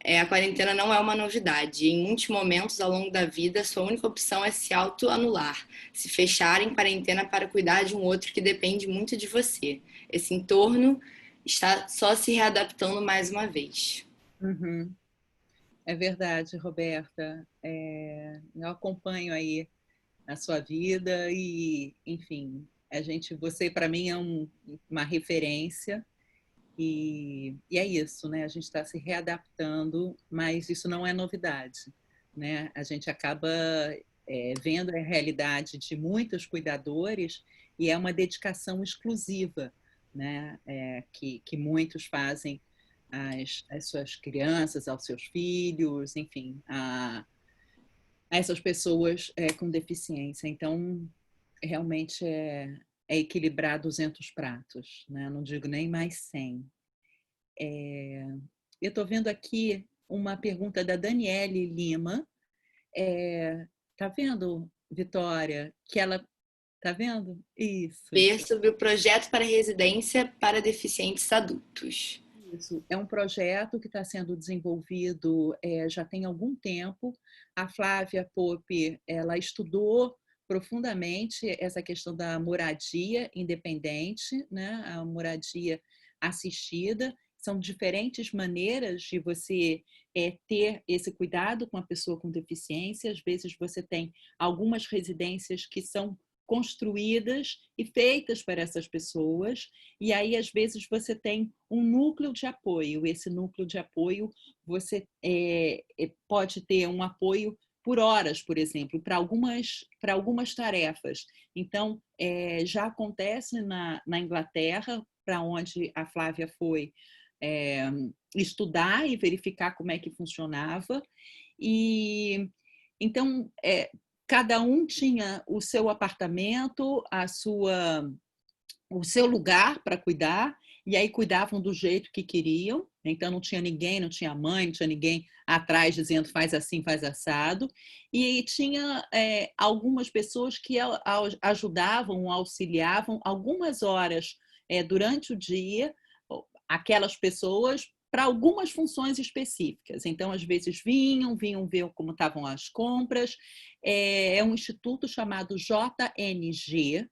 A quarentena não é uma novidade. Em muitos momentos ao longo da vida, sua única opção é se autoanular, se fechar em quarentena para cuidar de um outro que depende muito de você. Esse entorno está só se readaptando mais uma vez. Uhum. É verdade, Roberta. Eu acompanho aí a sua vida e, enfim, você para mim é uma referência. E é isso, né? A gente está se readaptando, mas isso não é novidade, né? A gente acaba vendo a realidade de muitos cuidadores e é uma dedicação exclusiva, né? Que muitos fazem às suas crianças, aos seus filhos, enfim, a essas pessoas com deficiência. Então, realmente é equilibrar 200 pratos, né? Não digo nem mais 100. Eu estou vendo aqui uma pergunta da Daniele Lima. Tá vendo, Vitória? Que ela... Tá vendo? Isso. Ver sobre o projeto para residência para deficientes adultos. Isso. É um projeto que está sendo desenvolvido já tem algum tempo. A Flávia Pope, ela estudou profundamente essa questão da moradia independente, né? A moradia assistida. São diferentes maneiras de você ter esse cuidado com a pessoa com deficiência. Às vezes você tem algumas residências que são construídas e feitas para essas pessoas, e aí às vezes você tem um núcleo de apoio. Esse núcleo de apoio você pode ter um apoio por horas, por exemplo, para algumas tarefas. Então, já acontece na Inglaterra, para onde a Flávia foi estudar e verificar como é que funcionava. E então, cada um tinha o seu apartamento, o seu lugar para cuidar, e aí cuidavam do jeito que queriam. Então, não tinha ninguém, não tinha mãe, não tinha ninguém atrás dizendo faz assim, faz assado. E tinha algumas pessoas que ajudavam, auxiliavam algumas horas durante o dia, aquelas pessoas para algumas funções específicas. Então, às vezes vinham ver como estavam as compras. É um instituto chamado JNG,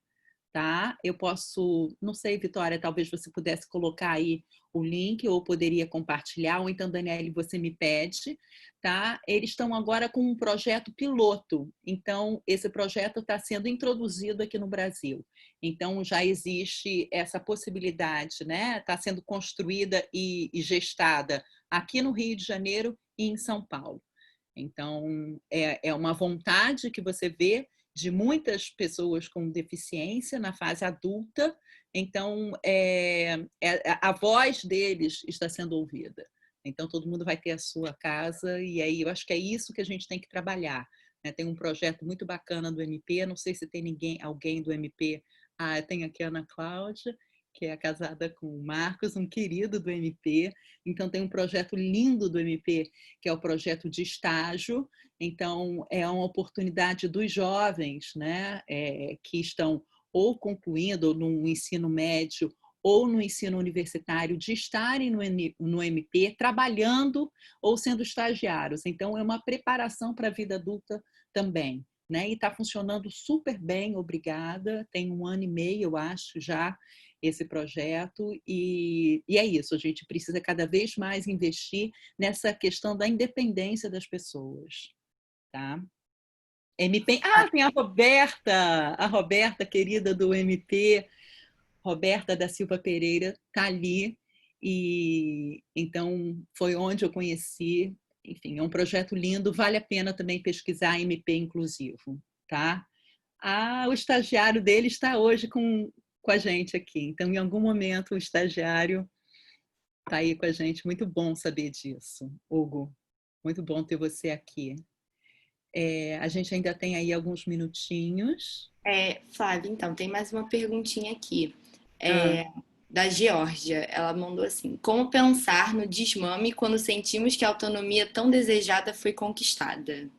tá? Eu posso, não sei, Vitória, talvez você pudesse colocar aí o link, ou poderia compartilhar, ou então, Daniele, você me pede, tá? Eles estão agora com um projeto piloto. Então, esse projeto está sendo introduzido aqui no Brasil. Então, já existe essa possibilidade, né? Está sendo construída e gestada aqui no Rio de Janeiro e em São Paulo. Então, é uma vontade que você vê de muitas pessoas com deficiência na fase adulta. Então, a voz deles está sendo ouvida. Então, todo mundo vai ter a sua casa, e aí eu acho que é isso que a gente tem que trabalhar. Tem um projeto muito bacana do MP, não sei se tem alguém do MP. Tem aqui a Ana Cláudia, que é casada com o Marcos, um querido do MP. Então, tem um projeto lindo do MP, que é o projeto de estágio. Então, é uma oportunidade dos jovens, né, que estão ou concluindo no ensino médio ou no ensino universitário, de estarem no MP, trabalhando ou sendo estagiários. Então, é uma preparação para a vida adulta também, né? E está funcionando super bem, obrigada. Tem 1 ano e meio, eu acho, já, esse projeto, e é isso, a gente precisa cada vez mais investir nessa questão da independência das pessoas, tá? MP, tem a Roberta, querida do MP, Roberta da Silva Pereira, está ali, e então foi onde eu conheci. Enfim, é um projeto lindo, vale a pena também pesquisar MP inclusivo, tá? O estagiário dele está hoje com a gente aqui. Então, em algum momento, o estagiário está aí com a gente. Muito bom saber disso, Hugo. Muito bom ter você aqui. A gente ainda tem aí alguns minutinhos. Flávia, então, tem mais uma perguntinha aqui. Da Geórgia. Ela mandou assim: como pensar no desmame quando sentimos que a autonomia tão desejada foi conquistada?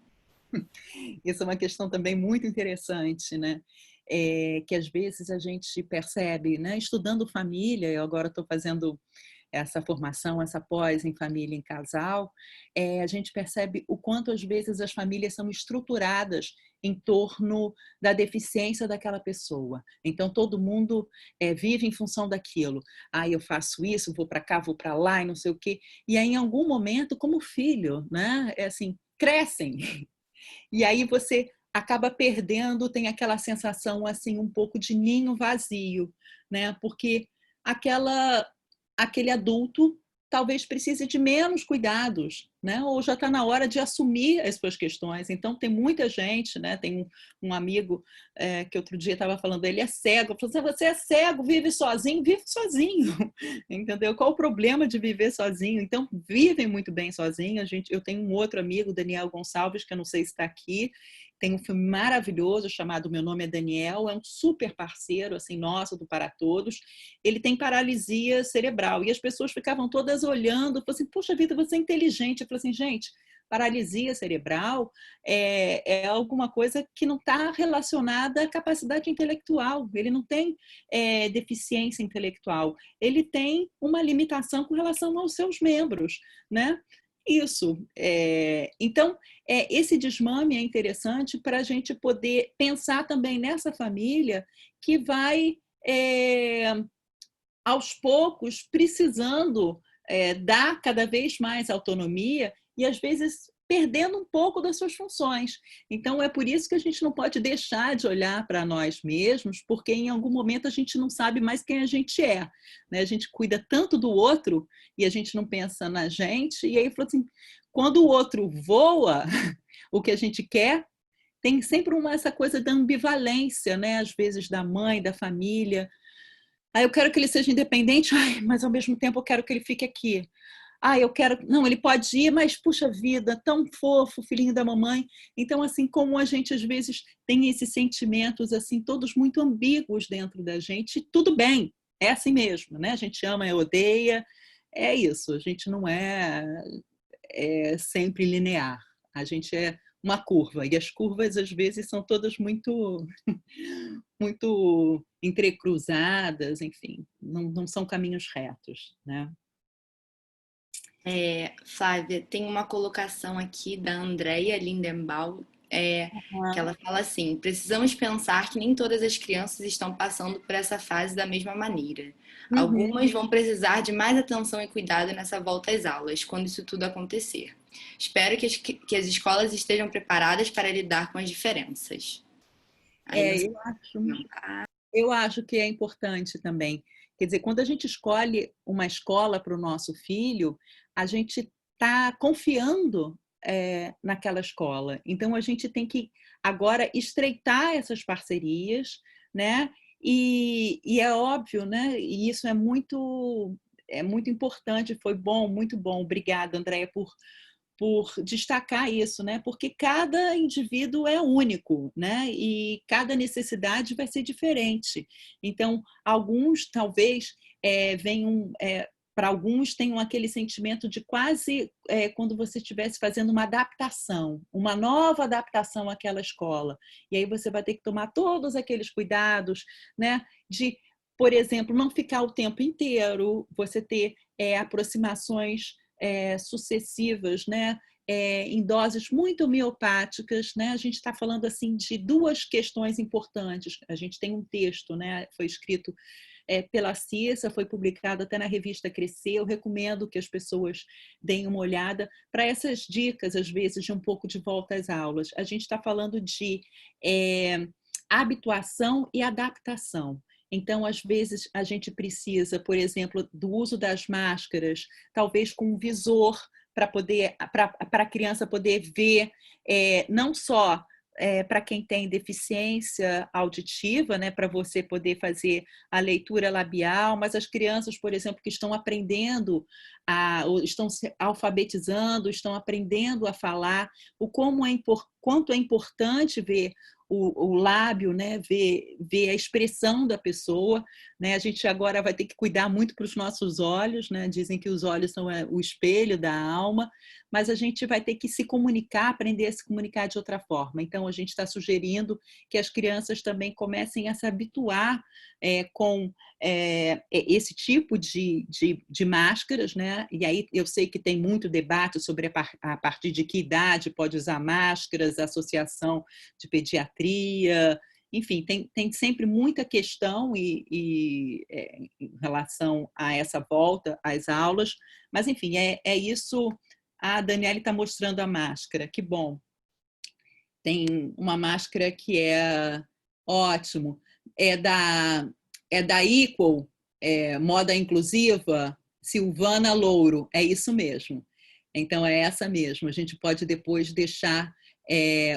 Isso é uma questão também muito interessante, né? Que às vezes a gente percebe, né? Estudando família, eu agora estou fazendo essa formação, essa pós em família, em casal, a gente percebe o quanto às vezes as famílias são estruturadas em torno da deficiência daquela pessoa. Então, todo mundo vive em função daquilo. Eu faço isso, vou para cá, vou para lá, e não sei o quê. E aí, em algum momento, como filho, né? Crescem. E aí você acaba perdendo, tem aquela sensação assim um pouco de ninho vazio, né? Porque aquele adulto talvez precise de menos cuidados, né? Ou já está na hora de assumir as suas questões. Então, tem muita gente, né? Tem um amigo que outro dia estava falando, ele é cego. Eu falei, você é cego, vive sozinho? Vive sozinho, entendeu? Qual o problema de viver sozinho? Então, vivem muito bem sozinho. Eu tenho um outro amigo, Daniel Gonçalves, que eu não sei se está aqui, tem um filme maravilhoso chamado Meu Nome é Daniel, é um super parceiro, assim, nosso, do Para Todos. Ele tem paralisia cerebral, e as pessoas ficavam todas olhando, falavam assim, puxa vida, você é inteligente. Eu falei assim, gente, paralisia cerebral é alguma coisa que não está relacionada à capacidade intelectual, ele não tem deficiência intelectual, ele tem uma limitação com relação aos seus membros, né? Isso. Então, esse desmame é interessante para a gente poder pensar também nessa família que vai, aos poucos, precisando dar cada vez mais autonomia, e às vezes perdendo um pouco das suas funções. Então, é por isso que a gente não pode deixar de olhar para nós mesmos, porque em algum momento a gente não sabe mais quem a gente é, né? A gente cuida tanto do outro e a gente não pensa na gente. E aí, falou assim, quando o outro voa, o que a gente quer, tem sempre essa coisa da ambivalência, né? Às vezes da mãe, da família. Ah, eu quero que ele seja independente, ai, mas ao mesmo tempo eu quero que ele fique aqui. Ah, eu quero... Não, ele pode ir, mas puxa vida, tão fofo, filhinho da mamãe. Então, assim, como a gente às vezes tem esses sentimentos assim, todos muito ambíguos dentro da gente, tudo bem, é assim mesmo, né? A gente ama e odeia, é isso. A gente não é sempre linear. A gente é uma curva, e as curvas às vezes são todas muito muito entrecruzadas, enfim, não são caminhos retos, né? Flávia, tem uma colocação aqui da Andrea Lindenbaum, que ela fala assim: precisamos pensar que nem todas as crianças estão passando por essa fase da mesma maneira. Algumas vão precisar de mais atenção e cuidado nessa volta às aulas, quando isso tudo acontecer. Espero que as escolas estejam preparadas para lidar com as diferenças. Eu acho que é importante também. Quer dizer, quando a gente escolhe uma escola para o nosso filho, a gente está confiando naquela escola. Então, a gente tem que agora estreitar essas parcerias, né? E é óbvio, né? E isso é muito importante, foi bom, muito bom. Obrigada, Andréia, por destacar isso, né? Porque cada indivíduo é único, né? E cada necessidade vai ser diferente. Então, alguns talvez venham... para alguns tenham aquele sentimento de quase quando você estivesse fazendo uma adaptação, uma nova adaptação àquela escola. E aí você vai ter que tomar todos aqueles cuidados, né? De, por exemplo, não ficar o tempo inteiro, você ter aproximações sucessivas, né? Em doses muito homeopáticas, né? A gente está falando assim de duas questões importantes. A gente tem um texto, né? Foi escrito pela Cissa, foi publicado até na revista Crescer. Eu recomendo que as pessoas deem uma olhada para essas dicas, às vezes, de um pouco de volta às aulas. A gente está falando de habituação e adaptação. Então, às vezes, a gente precisa, por exemplo, do uso das máscaras, talvez com um visor, para a criança poder ver, não só para quem tem deficiência auditiva, né, para você poder fazer a leitura labial, mas as crianças, por exemplo, que estão aprendendo, ou estão se alfabetizando, estão aprendendo a falar, quanto é importante ver o lábio, né? Ver a expressão da pessoa, né? A gente agora vai ter que cuidar muito para os nossos olhos, né? Dizem que os olhos são o espelho da alma, mas a gente vai ter que se comunicar, aprender a se comunicar de outra forma. Então, a gente está sugerindo que as crianças também comecem a se habituar com esse tipo de máscaras, né? E aí eu sei que tem muito debate sobre a partir de que idade pode usar máscaras, a Associação de Pediatria, enfim, tem sempre muita questão em relação a essa volta às aulas, mas enfim, é isso. A Daniele está mostrando a máscara, que bom. Tem uma máscara que é ótimo, é da Equal, Moda Inclusiva, Silvana Louro, é isso mesmo. Então, é essa mesmo. A gente pode depois deixar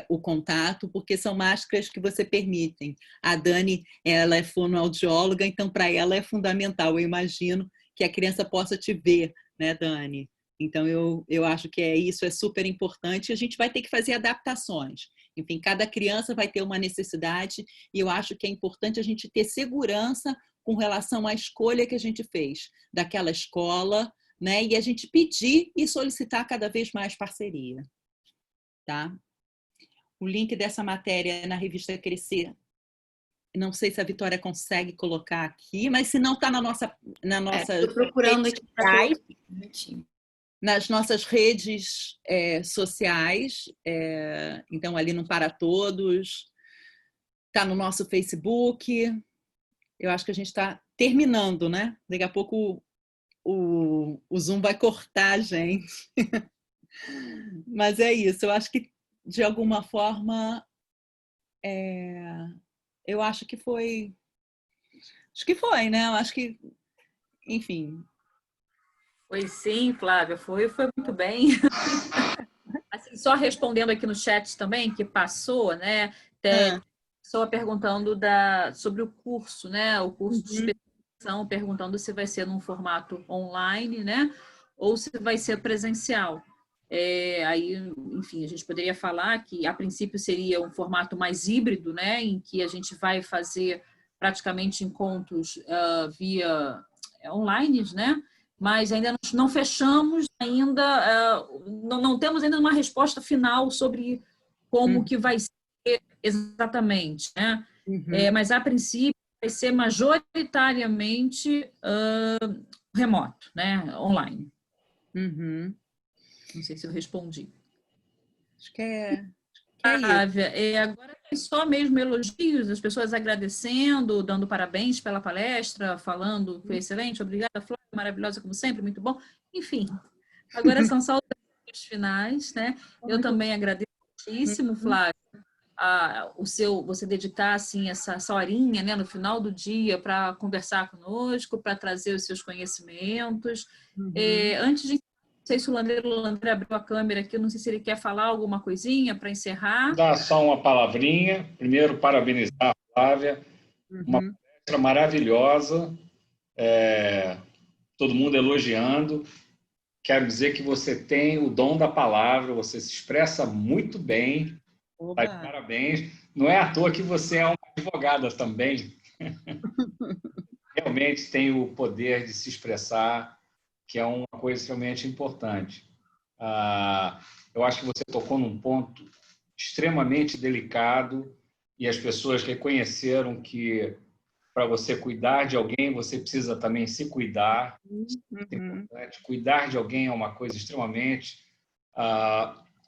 o contato, porque são máscaras que você permitem. A Dani, ela é fonoaudióloga, então para ela é fundamental, eu imagino, que a criança possa te ver, né, Dani? Então, eu acho que isso é super importante e a gente vai ter que fazer adaptações. Enfim, cada criança vai ter uma necessidade e eu acho que é importante a gente ter segurança com relação à escolha que a gente fez daquela escola, né? E a gente pedir e solicitar cada vez mais parceria. Tá? O link dessa matéria é na revista Crescer. Não sei se a Vitória consegue colocar aqui, mas se não está na nossa... Estou procurando aqui para nas nossas redes sociais, então ali no Para Todos, está no nosso Facebook. Eu acho que a gente está terminando, né? Daqui a pouco o Zoom vai cortar a gente. Mas é isso, eu acho que, de alguma forma, eu acho que foi... Acho que foi, né? Eu acho que, enfim... Foi sim, Flávia, foi muito bem. Assim, só respondendo aqui no chat também, que passou, né? Pessoa perguntando sobre o curso, né? O curso de especialização, perguntando se vai ser num formato online, né? Ou se vai ser presencial. Aí, enfim, a gente poderia falar que, a princípio, seria um formato mais híbrido, né? Em que a gente vai fazer praticamente encontros via online, né? Mas ainda não fechamos ainda, não temos ainda uma resposta final sobre como que vai ser exatamente, né? Mas a princípio vai ser majoritariamente remoto, né? Online. Não sei se eu respondi. Acho que é isso. Agora tem só mesmo elogios, as pessoas agradecendo, dando parabéns pela palestra, falando que foi excelente, obrigada, Flávia, maravilhosa como sempre, muito bom. Enfim, agora são só os finais, né? Eu também agradeço muitíssimo, Flávia, você dedicar assim essa horinha, né, no final do dia para conversar conosco, para trazer os seus conhecimentos. Antes de não sei se o Landeira abriu a câmera aqui, eu não sei se ele quer falar alguma coisinha para encerrar. Dar só uma palavrinha. Primeiro, parabenizar a Flávia. Uma palestra maravilhosa. Todo mundo elogiando. Quero dizer que você tem o dom da palavra, você se expressa muito bem. Tá de parabéns. Não é à toa que você é uma advogada também. Realmente tem o poder de se expressar, que é uma coisa extremamente importante. Eu acho que você tocou num ponto extremamente delicado e as pessoas reconheceram que para você cuidar de alguém, você precisa também se cuidar. É importante. Cuidar de alguém é uma coisa extremamente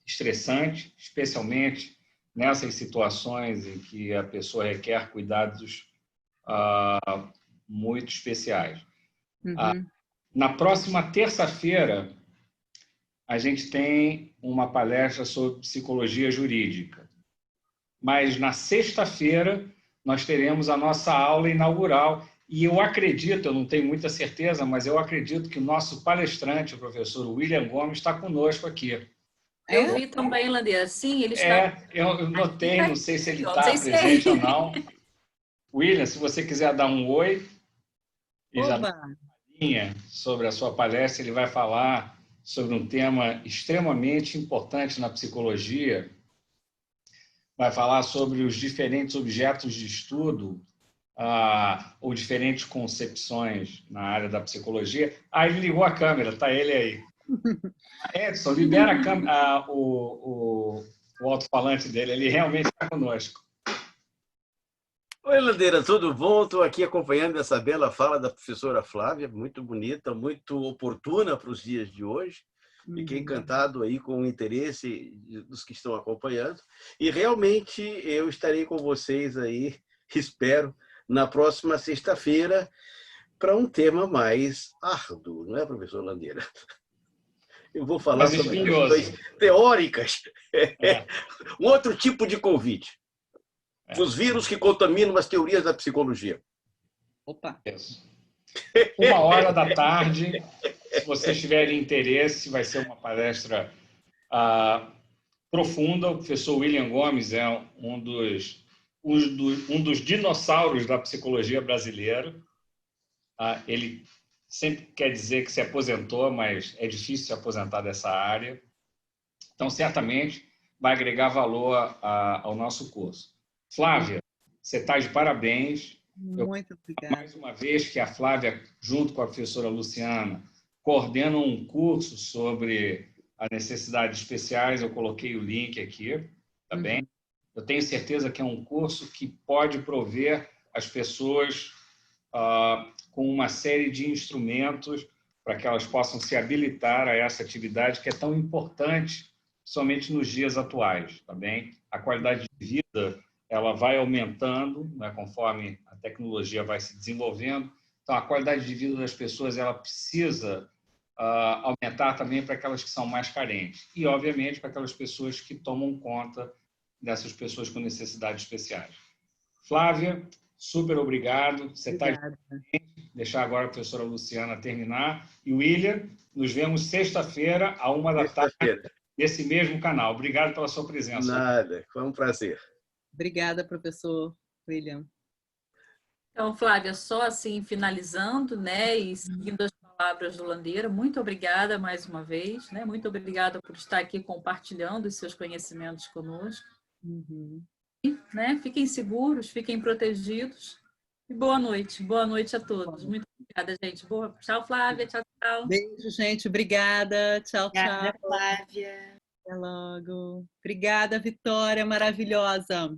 estressante, especialmente nessas situações em que a pessoa requer cuidados muito especiais. Na próxima terça-feira, a gente tem uma palestra sobre psicologia jurídica. Mas na sexta-feira, nós teremos a nossa aula inaugural. E eu acredito, eu não tenho muita certeza, mas eu acredito que o nosso palestrante, o professor William Gomes, está conosco aqui. Eu vi também, Landeira. Sim, ele está... eu notei, não sei se ele está presente ou não. William, se você quiser dar um oi e já sobre a sua palestra, ele vai falar sobre um tema extremamente importante na psicologia. Vai falar sobre os diferentes objetos de estudo ou diferentes concepções na área da psicologia. Ele ligou a câmera, tá ele aí. Edson, libera o alto-falante dele, ele realmente está conosco. Oi, Landeira, tudo bom? Estou aqui acompanhando essa bela fala da professora Flávia, muito bonita, muito oportuna para os dias de hoje. Fiquei encantado aí com o interesse dos que estão acompanhando. E realmente eu estarei com vocês aí, espero, na próxima sexta-feira, para um tema mais árduo, não é, professor Landeira? Eu vou falar sobre questões teóricas. Um outro tipo de convite. Os vírus que contaminam as teorias da psicologia. Opa! 13h. Se vocês tiverem interesse, vai ser uma palestra profunda. O professor William Gomes é um dos dinossauros da psicologia brasileira. Ele sempre quer dizer que se aposentou, mas é difícil se aposentar dessa área. Então, certamente, vai agregar valor ao nosso curso. Flávia, você está de parabéns. Muito obrigada. Mais uma vez que a Flávia, junto com a professora Luciana, coordenam um curso sobre as necessidades especiais. Eu coloquei o link aqui, tá bem? Eu tenho certeza que é um curso que pode prover as pessoas com uma série de instrumentos para que elas possam se habilitar a essa atividade que é tão importante, somente nos dias atuais, tá bem? A qualidade de vida ela vai aumentando, né, conforme a tecnologia vai se desenvolvendo. Então, a qualidade de vida das pessoas ela precisa aumentar também para aquelas que são mais carentes. E, obviamente, para aquelas pessoas que tomam conta dessas pessoas com necessidades especiais. Flávia, super obrigado. Você está... Deixar agora a professora Luciana terminar. E, William, nos vemos sexta-feira, à 13h, nesse mesmo canal. Obrigado pela sua presença. Nada, foi um prazer. Obrigada, professor William. Então, Flávia, só assim, finalizando, né, e seguindo as palavras do Landeira, muito obrigada mais uma vez, né, muito obrigada por estar aqui compartilhando os seus conhecimentos conosco. E, né, fiquem seguros, fiquem protegidos e boa noite a todos. Muito obrigada, gente. Tchau, Flávia, tchau, tchau. Beijo, gente, obrigada, tchau, Obrigada, tchau. Flávia. Até logo. Obrigada, Vitória, maravilhosa.